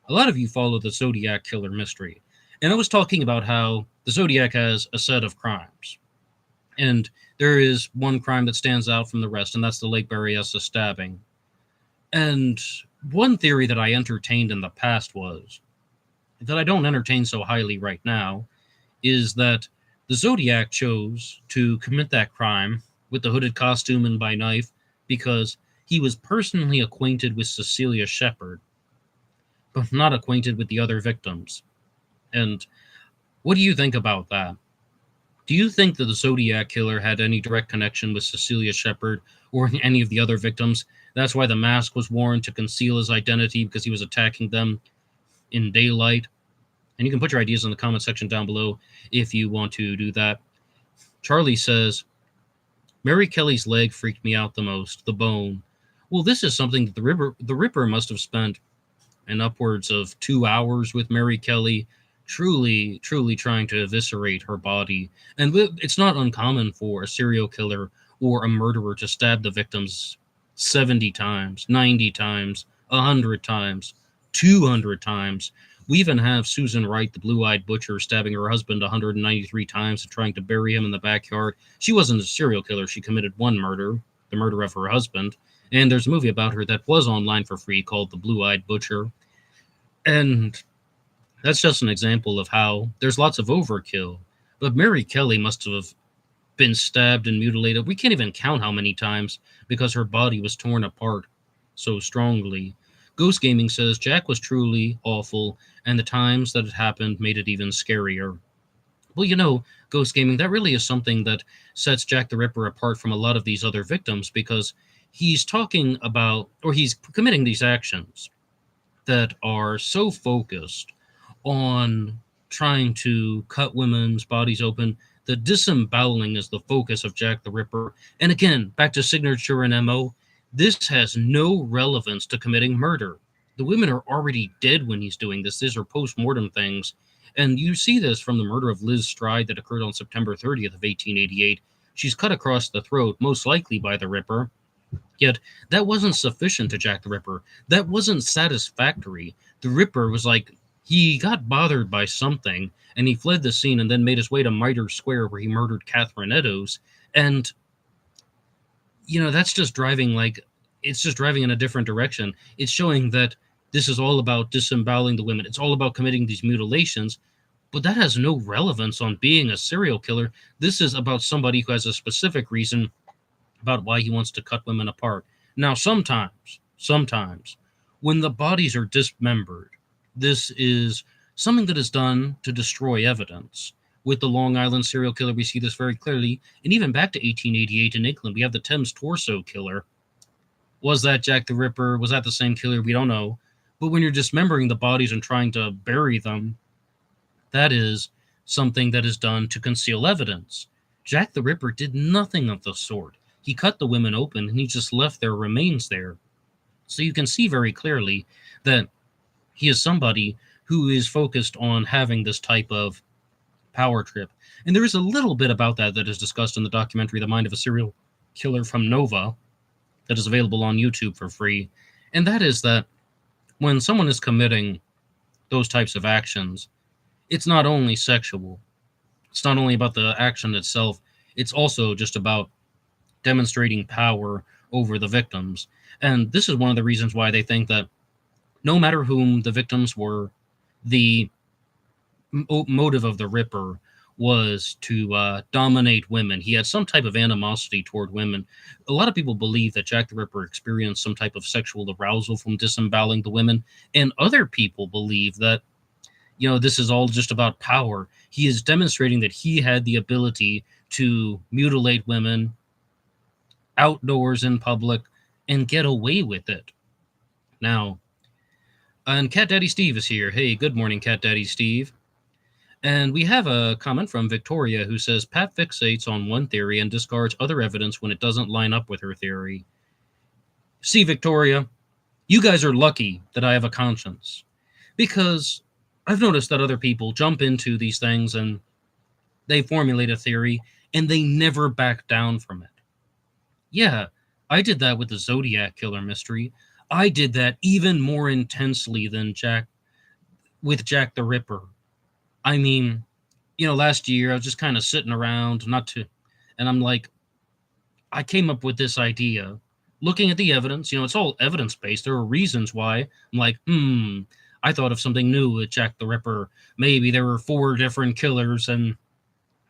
A: A lot of you follow the Zodiac killer mystery, and I was talking about how the Zodiac has a set of crimes. And there is one crime that stands out from the rest, and that's the Lake Berryessa stabbing. And one theory that I entertained in the past was, that I don't entertain so highly right now, is that the Zodiac chose to commit that crime with the hooded costume and by knife because he was personally acquainted with Cecilia Shepard, but not acquainted with the other victims. And what do you think about that? Do you think that the Zodiac killer had any direct connection with Cecilia Shepard or any of the other victims? That's why the mask was worn, to conceal his identity, because he was attacking them in daylight. And you can put your ideas in the comment section down below if you want to do that. Charlie says, Mary Kelly's leg freaked me out the most, the bone. Well, this is something that the Ripper must have spent an upwards of 2 hours with Mary Kelly, truly trying to eviscerate her body. And it's not uncommon for a serial killer or a murderer to stab the victims 70 times, 90 times, 100 times, 200 times. We even have Susan Wright, the blue-eyed butcher, stabbing her husband 193 times and trying to bury him in the backyard. She wasn't a serial killer. She committed one murder, the murder of her husband. And there's a movie about her that was online for free called The Blue-Eyed Butcher. And that's just an example of how there's lots of overkill. But Mary Kelly must have been stabbed and mutilated. We can't even count how many times, because her body was torn apart so strongly. Ghost Gaming says Jack was truly awful, and the times that it happened made it even scarier. Well, you know, Ghost Gaming, that really is something that sets Jack the Ripper apart from a lot of these other victims, because he's talking about, or he's committing these actions that are so focused on trying to cut women's bodies open. The disemboweling is the focus of Jack the Ripper. And again, back to signature and MO, this has no relevance to committing murder. The women are already dead when he's doing this. These are post-mortem things. And you see this from the murder of Liz Stride that occurred on September 30th of 1888. She's cut across the throat, most likely by the Ripper. Yet, that wasn't sufficient to Jack the Ripper. That wasn't satisfactory. The Ripper was like, he got bothered by something, and he fled the scene and then made his way to Mitre Square, where he murdered Catherine Eddowes. And, you know, that's just driving, it's just driving in a different direction. It's showing that this is all about disemboweling the women. It's all about committing these mutilations, but that has no relevance on being a serial killer. This is about somebody who has a specific reason about why he wants to cut women apart. Now, sometimes, when the bodies are dismembered, this is something that is done to destroy evidence. With the Long Island serial killer, we see this very clearly. And even back to 1888 in England, we have the Thames Torso killer. Was that Jack the Ripper? Was that the same killer? We don't know. But when you're dismembering the bodies and trying to bury them, That is something that is done to conceal evidence. Jack the Ripper did nothing of the sort. He cut the women open and he just left their remains there. So you can see very clearly that he is somebody who is focused on having this type of power trip. And there is a little bit about that is discussed in the documentary The Mind of a Serial Killer from Nova that is available on YouTube for free. And that is that when someone is committing those types of actions, it's not only sexual, it's not only about the action itself, it's also just about demonstrating power over the victims. And this is one of the reasons why they think that no matter whom the victims were, the motive of the Ripper was to dominate women. He had some type of animosity toward women. A lot of people believe that Jack the Ripper experienced some type of sexual arousal from disemboweling the women, and other people believe that, this is all just about power. He is demonstrating that he had the ability to mutilate women outdoors in public and get away with it. Now, and Cat Daddy Steve is here. Hey, good morning, Cat Daddy Steve. And we have a comment from Victoria who says, Pat fixates on one theory and discards other evidence when it doesn't line up with her theory. See, Victoria, you guys are lucky that I have a conscience, because I've noticed that other people jump into these things and they formulate a theory and they never back down from it. Yeah, I did that with the Zodiac killer mystery. I did that even more intensely than Jack the Ripper. I mean, last year I was just kind of sitting around, and I'm like, I came up with this idea, looking at the evidence. It's all evidence-based. There are reasons why. I'm like, I thought of something new with Jack the Ripper. Maybe there were 4 different killers, and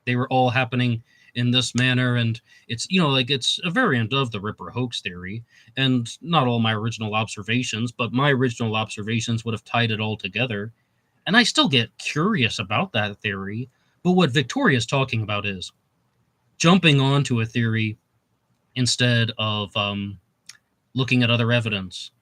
A: they were all happening in this manner, and it's it's a variant of the Ripper hoax theory, and not all my original observations, but my original observations would have tied it all together. And I still get curious about that theory, but what Victoria's talking about is jumping onto a theory instead of looking at other evidence.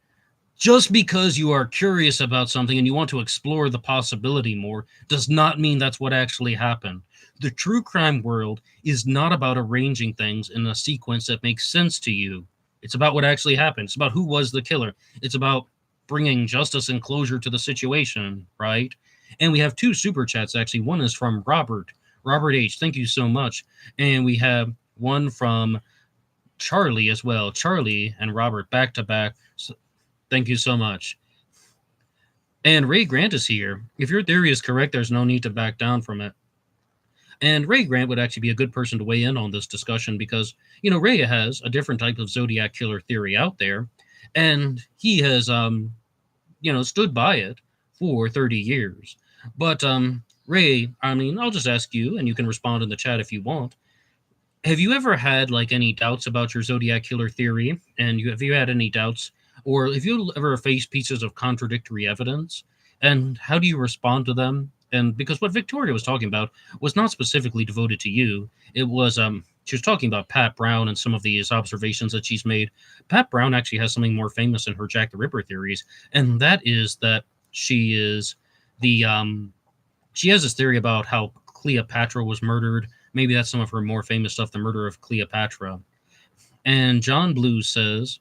A: Just because you are curious about something and you want to explore the possibility more does not mean that's what actually happened. The true crime world is not about arranging things in a sequence that makes sense to you. It's about what actually happened. It's about who was the killer. It's about bringing justice and closure to the situation, right? And we have 2 super chats, actually. One is from Robert H. Thank you so much. And we have one from Charlie as well. Charlie and Robert back to back. So, thank you so much. And Ray Grant is here. If your theory is correct, there's no need to back down from it. And Ray Grant would actually be a good person to weigh in on this discussion because, Ray has a different type of Zodiac killer theory out there. And he has, stood by it for 30 years. But, Ray, I'll just ask you, and you can respond in the chat if you want. Have you ever had, any doubts about your Zodiac killer theory? And have you had any doubts? Or have you ever faced pieces of contradictory evidence? And how do you respond to them? And because what Victoria was talking about was not specifically devoted to you. It was, she was talking about Pat Brown and some of these observations that she's made. Pat Brown actually has something more famous in her Jack the Ripper theories, and that is that she is she has this theory about how Cleopatra was murdered. Maybe that's some of her more famous stuff, the murder of Cleopatra. And John Blue says,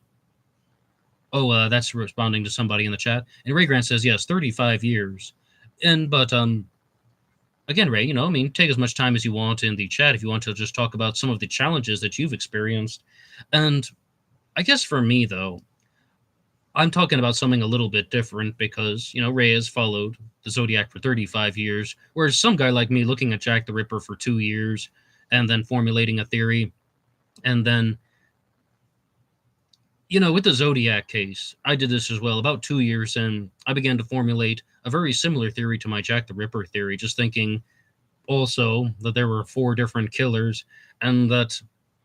A: that's responding to somebody in the chat. And Ray Grant says, yes, 35 years. But again, Ray, take as much time as you want in the chat if you want to just talk about some of the challenges that you've experienced. And I guess for me, though, I'm talking about something a little bit different because, Ray has followed the Zodiac for 35 years, whereas some guy like me looking at Jack the Ripper for 2 years and then formulating a theory. And then, with the Zodiac case, I did this as well. About 2 years in, I began to formulate a very similar theory to my Jack the Ripper theory, just thinking also that there were 4 different killers, and that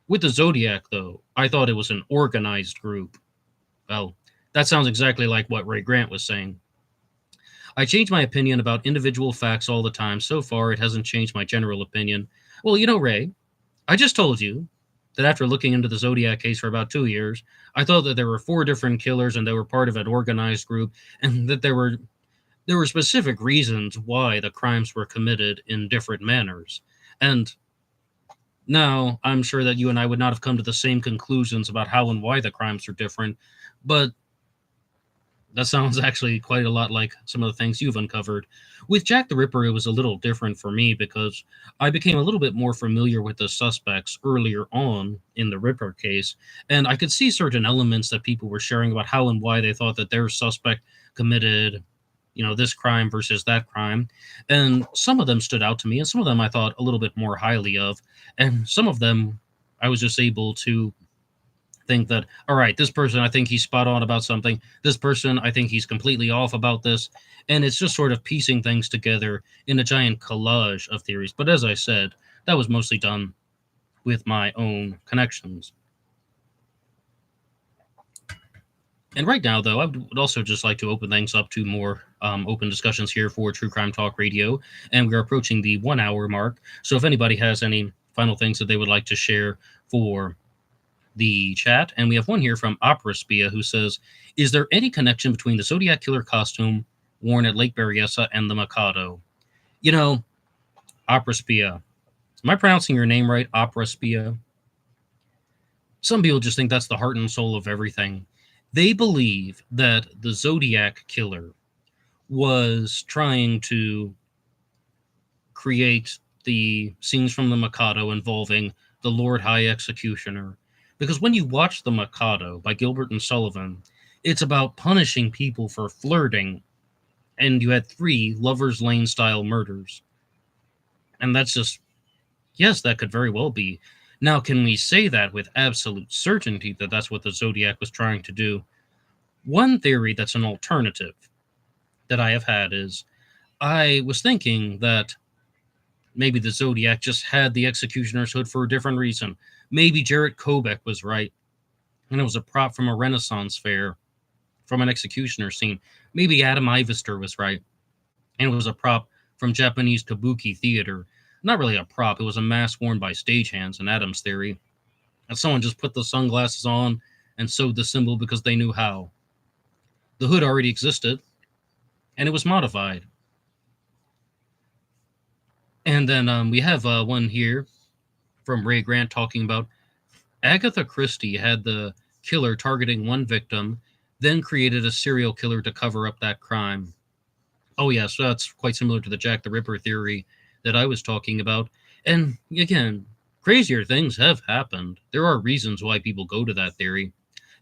A: with the Zodiac, though, I thought it was an organized group. Well, that sounds exactly like what Ray Grant was saying. I change my opinion about individual facts all the time. So far, it hasn't changed my general opinion. Well, Ray, I just told you that after looking into the Zodiac case for about 2 years, I thought that there were 4 different killers and they were part of an organized group, and that there were there were specific reasons why the crimes were committed in different manners. And now, I'm sure that you and I would not have come to the same conclusions about how and why the crimes are different, but that sounds actually quite a lot like some of the things you've uncovered. With Jack the Ripper, it was a little different for me because I became a little bit more familiar with the suspects earlier on in the Ripper case, and I could see certain elements that people were sharing about how and why they thought that their suspect committed, this crime versus that crime. And some of them stood out to me, and some of them I thought a little bit more highly of, and some of them I was just able to think that, all right, this person, I think he's spot on about something. This person, I think he's completely off about this. And it's just sort of piecing things together in a giant collage of theories. But as I said, that was mostly done with my own connections. And right now, though, I would also just like to open things up to more open discussions here for True Crime Talk Radio. And we're approaching the 1 hour mark. So if anybody has any final things that they would like to share for the chat, and we have one here from Opera Spia who says, is there any connection between the Zodiac Killer costume worn at Lake Berryessa and the Mikado? Opera Spia, am I pronouncing your name right, Opera Spia? Some people just think that's the heart and soul of everything. They believe that the Zodiac Killer was trying to create the scenes from the Mikado involving the Lord High Executioner. Because when you watch The Mikado by Gilbert and Sullivan, it's about punishing people for flirting, and you had 3 Lover's Lane-style murders. And that's just, yes, that could very well be. Now, can we say that with absolute certainty that that's what the Zodiac was trying to do? One theory that's an alternative that I have had is, I was thinking that maybe the Zodiac just had the Executioner's hood for a different reason. Maybe Jarrett Kobek was right, and it was a prop from a Renaissance fair, from an executioner scene. Maybe Adam Ivester was right, and it was a prop from Japanese kabuki theater. Not really a prop, it was a mask worn by stagehands in Adam's theory. And someone just put the sunglasses on and sewed the symbol because they knew how. The hood already existed, and it was modified. And then we have one here from Ray Grant talking about Agatha Christie had the killer targeting one victim, then created a serial killer to cover up that crime. Oh, yeah, so that's quite similar to the Jack the Ripper theory that I was talking about. And again, crazier things have happened. There are reasons why people go to that theory,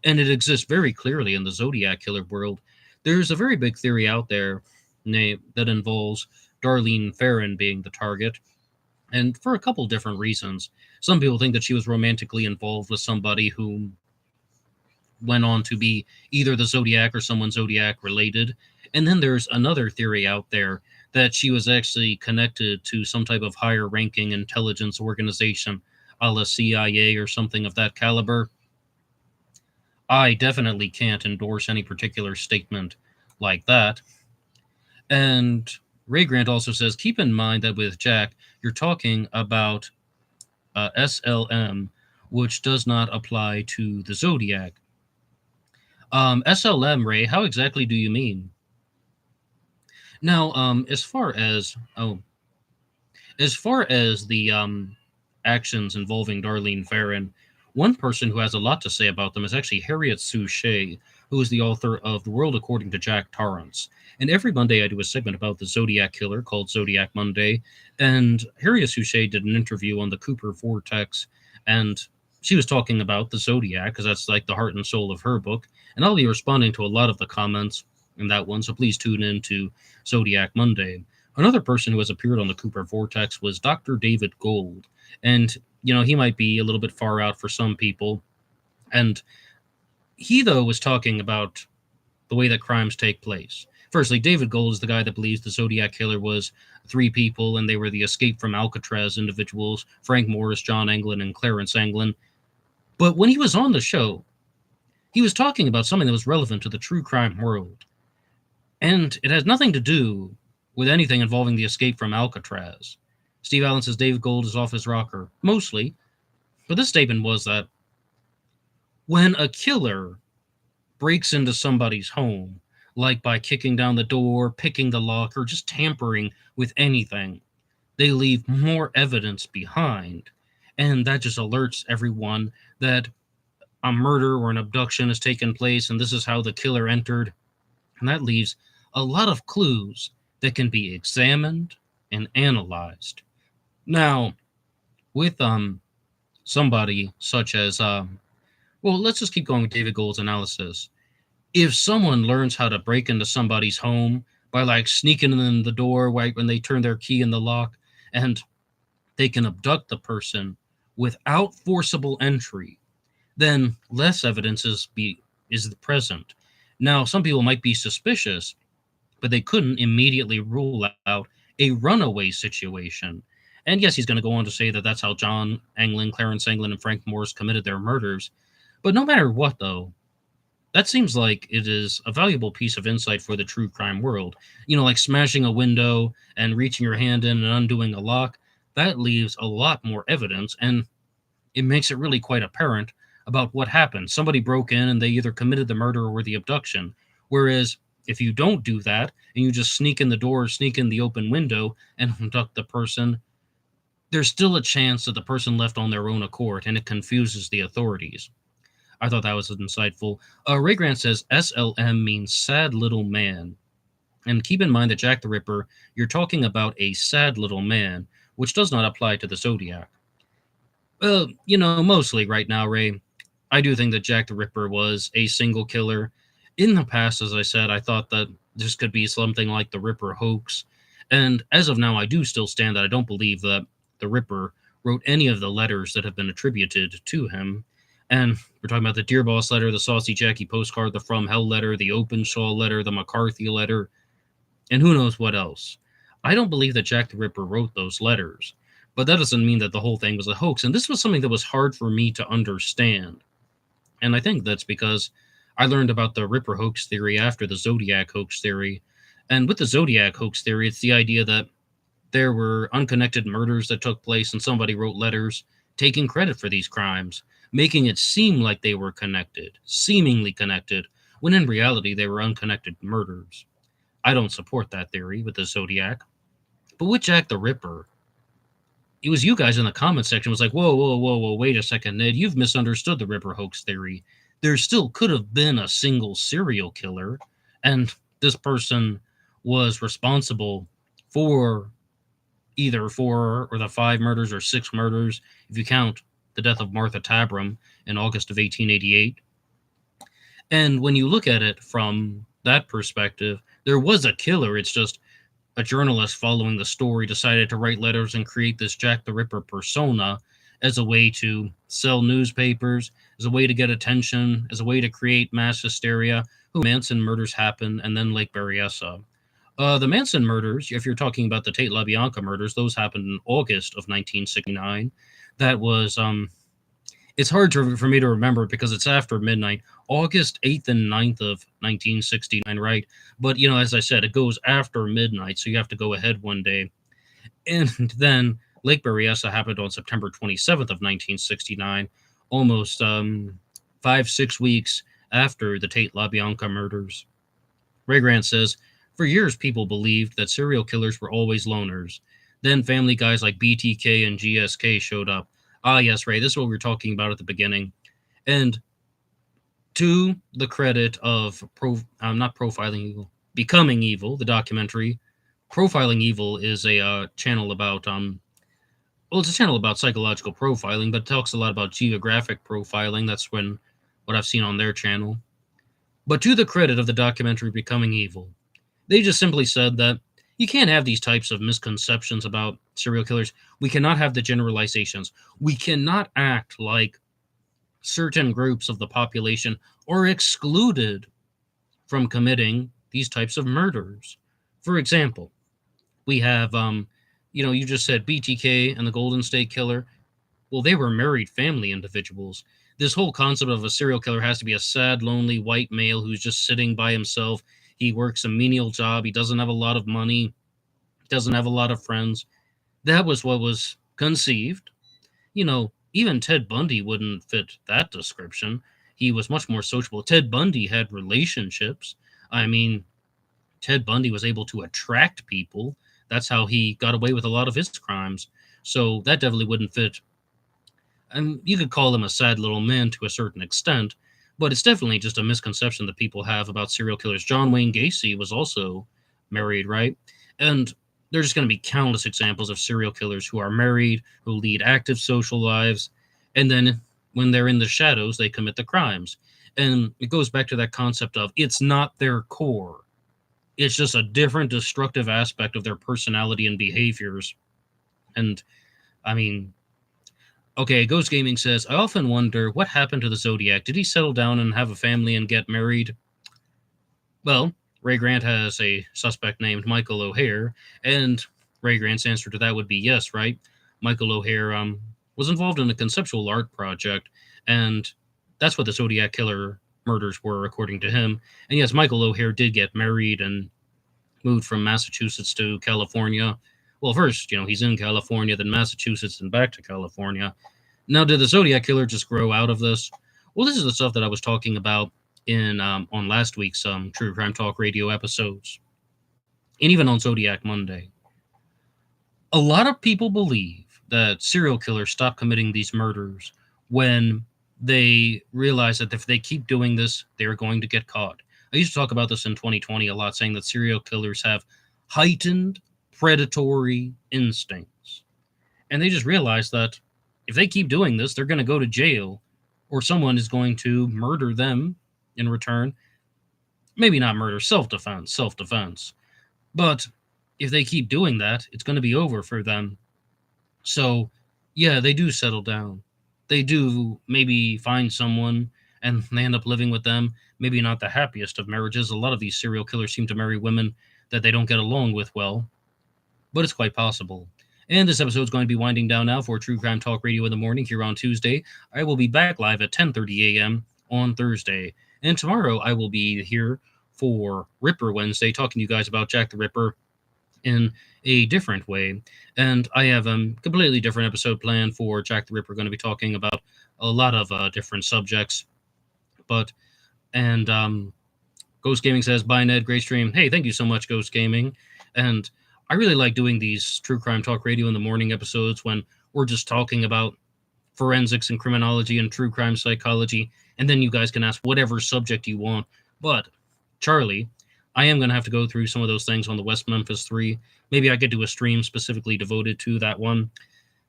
A: and it exists very clearly in the Zodiac Killer world. There's a very big theory out there that involves Darlene Ferrin being the target, and for a couple different reasons. Some people think that she was romantically involved with somebody who went on to be either the Zodiac or someone Zodiac related. And then there's another theory out there that she was actually connected to some type of higher ranking intelligence organization, a la CIA or something of that caliber. I definitely can't endorse any particular statement like that. And Ray Grant also says, keep in mind that with Jack, you're talking about SLM, which does not apply to the Zodiac. SLM, Ray, how exactly do you mean? Now, as far as the actions involving Darlene Ferrin, one person who has a lot to say about them is actually Harriet Suchet, who is the author of The World According to Jack Torrance. And every Monday I do a segment about the Zodiac Killer called Zodiac Monday. And Harriet Suchet did an interview on the Cooper Vortex, and she was talking about the Zodiac, because that's like the heart and soul of her book. And I'll be responding to a lot of the comments in that one, so please tune in to Zodiac Monday. Another person who has appeared on the Cooper Vortex was Dr. David Gold. And, he might be a little bit far out for some people. And he, though, was talking about the way that crimes take place. Firstly, David Gold is the guy that believes the Zodiac Killer was 3 people, and they were the escape from Alcatraz individuals, Frank Morris, John Anglin, and Clarence Anglin. But when he was on the show, he was talking about something that was relevant to the true crime world. And it has nothing to do with anything involving the escape from Alcatraz. Steve Allen says David Gold is off his rocker. Mostly. But this statement was that when a killer breaks into somebody's home, like by kicking down the door, picking the lock, or just tampering with anything. They leave more evidence behind. And that just alerts everyone that a murder or an abduction has taken place, and this is how the killer entered. And that leaves a lot of clues that can be examined and analyzed. Now, with somebody such as well, let's just keep going with David Gold's analysis. If someone learns how to break into somebody's home by like sneaking in the door right when they turn their key in the lock, and they can abduct the person without forcible entry, then less evidence is present. Now, some people might be suspicious, but they couldn't immediately rule out a runaway situation. And yes, he's going to go on to say that that's how John Anglin, Clarence Anglin, and Frank Morris committed their murders. But no matter what, though, that seems like it is a valuable piece of insight for the true crime world. Like smashing a window and reaching your hand in and undoing a lock. That leaves a lot more evidence, and it makes it really quite apparent about what happened. Somebody broke in and they either committed the murder or the abduction. Whereas if you don't do that and you just sneak in the door, sneak in the open window and abduct the person, there's still a chance that the person left on their own accord, and it confuses the authorities. I thought that was insightful. Ray Grant says SLM means sad little man. And keep in mind that Jack the Ripper, you're talking about a sad little man, which does not apply to the Zodiac. Well, mostly right now, Ray, I do think that Jack the Ripper was a single killer. In the past, as I said, I thought that this could be something like the Ripper hoax. And as of now, I do still stand that I don't believe that the Ripper wrote any of the letters that have been attributed to him. And we're talking about the Dear Boss letter, the Saucy Jackie postcard, the From Hell letter, the Openshaw letter, the McCarthy letter, and who knows what else. I don't believe that Jack the Ripper wrote those letters, but that doesn't mean that the whole thing was a hoax. And this was something that was hard for me to understand. And I think that's because I learned about the Ripper hoax theory after the Zodiac hoax theory. And with the Zodiac hoax theory, it's the idea that there were unconnected murders that took place and somebody wrote letters taking credit for these crimes, making it seem like they were connected, seemingly connected, when in reality they were unconnected murders. I don't support that theory with the Zodiac. But with Jack the Ripper, it was you guys in the comment section was like, whoa, wait a second, Ned, you've misunderstood the Ripper hoax theory. There still could have been a single serial killer, and this person was responsible for either 4 or the 5 murders or 6 murders, if you count the death of Martha Tabram in August of 1888. And when you look at it from that perspective, there was a killer. It's just a journalist following the story decided to write letters and create this Jack the Ripper persona as a way to sell newspapers, as a way to get attention, as a way to create mass hysteria. Manson murders happen, and then Lake Berryessa. The Manson murders, if you're talking about the Tate LaBianca murders, those happened in August of 1969. That was, it's hard for me to remember because it's after midnight, August 8th and 9th of 1969, right? But, as I said, it goes after midnight, so you have to go ahead one day. And then Lake Berryessa happened on September 27th of 1969, almost 5-6 weeks after the Tate LaBianca murders. Ray Grant says, for years, people believed that serial killers were always loners. Then family guys like BTK and GSK showed up. Ah, yes, Ray, this is what we were talking about at the beginning. And to the credit of not Profiling Evil, Becoming Evil, the documentary, Profiling Evil is a channel about it's a channel about psychological profiling, but it talks a lot about geographic profiling. That's what I've seen on their channel. But to the credit of the documentary Becoming Evil, they just simply said that you can't have these types of misconceptions about serial killers. We cannot have the generalizations. We cannot act like certain groups of the population are excluded from committing these types of murders. For example, we have, you just said BTK and the Golden State Killer. Well, they were married family individuals. This whole concept of a serial killer has to be a sad, lonely white male who's just sitting by himself. He works a menial job. He doesn't have a lot of money. He doesn't have a lot of friends. That was what was conceived. Even Ted Bundy wouldn't fit that description. He was much more sociable. Ted Bundy had relationships. I mean, Ted Bundy was able to attract people. That's how he got away with a lot of his crimes. So that definitely wouldn't fit. And you could call him a sad little man to a certain extent, but it's definitely just a misconception that people have about serial killers. John Wayne Gacy was also married, right? And there's just going to be countless examples of serial killers who are married, who lead active social lives, and then when they're in the shadows, they commit the crimes. And it goes back to that concept of it's not their core. It's just a different destructive aspect of their personality and behaviors. And I mean, okay, Ghost Gaming says, I often wonder what happened to the Zodiac. Did he settle down and have a family and get married? Well, Ray Grant has a suspect named Michael O'Hare, and Ray Grant's answer to that would be yes, right? Michael O'Hare was involved in a conceptual art project, and that's what the Zodiac Killer murders were, according to him. And yes, Michael O'Hare did get married and moved from Massachusetts to California. Well, first, he's in California, then Massachusetts, and back to California. Now, did the Zodiac Killer just grow out of this? Well, this is the stuff that I was talking about in on last week's True Crime Talk Radio episodes, and even on Zodiac Monday. A lot of people believe that serial killers stop committing these murders when they realize that if they keep doing this, they are going to get caught. I used to talk about this in 2020 a lot, saying that serial killers have heightened predatory instincts. And they just realize that if they keep doing this, they're going to go to jail, or someone is going to murder them in return. Maybe not murder, self-defense. But if they keep doing that, it's going to be over for them. So, yeah, they do settle down. They do maybe find someone and they end up living with them. Maybe not the happiest of marriages. A lot of these serial killers seem to marry women that they don't get along with well, but it's quite possible. And this episode is going to be winding down now for True Crime Talk Radio in the morning here on Tuesday. I will be back live at 10:30 a.m. on Thursday. And tomorrow I will be here for Ripper Wednesday, talking to you guys about Jack the Ripper in a different way. And I have a completely different episode planned for Jack the Ripper. We're going to be talking about a lot of different subjects. Ghost Gaming says, bye Ned, great stream. Hey, thank you so much, Ghost Gaming. And I really like doing these True Crime Talk Radio in the morning episodes when we're just talking about forensics and criminology and true crime psychology, and then you guys can ask whatever subject you want. But, Charlie, I am going to have to go through some of those things on the West Memphis 3. Maybe I could do a stream specifically devoted to that one.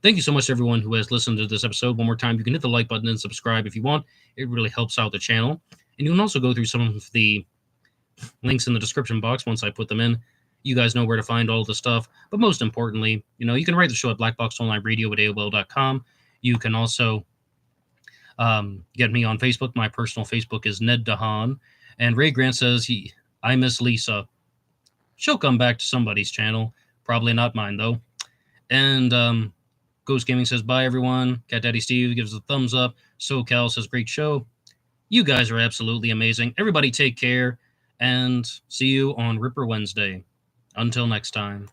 A: Thank you so much to everyone who has listened to this episode. One more time, you can hit the like button and subscribe if you want. It really helps out the channel. And you can also go through some of the links in the description box once I put them in. You guys know where to find all the stuff. But most importantly, you can write the show at BlackBoxOnlineRadio at AOL.com. You can also get me on Facebook. My personal Facebook is Ned DeHaan. And Ray Grant says, I miss Lisa. She'll come back to somebody's channel. Probably not mine, though. And Ghost Gaming says, bye, everyone. Cat Daddy Steve gives a thumbs up. SoCal says, great show. You guys are absolutely amazing. Everybody take care, and see you on Ripper Wednesday. Until next time.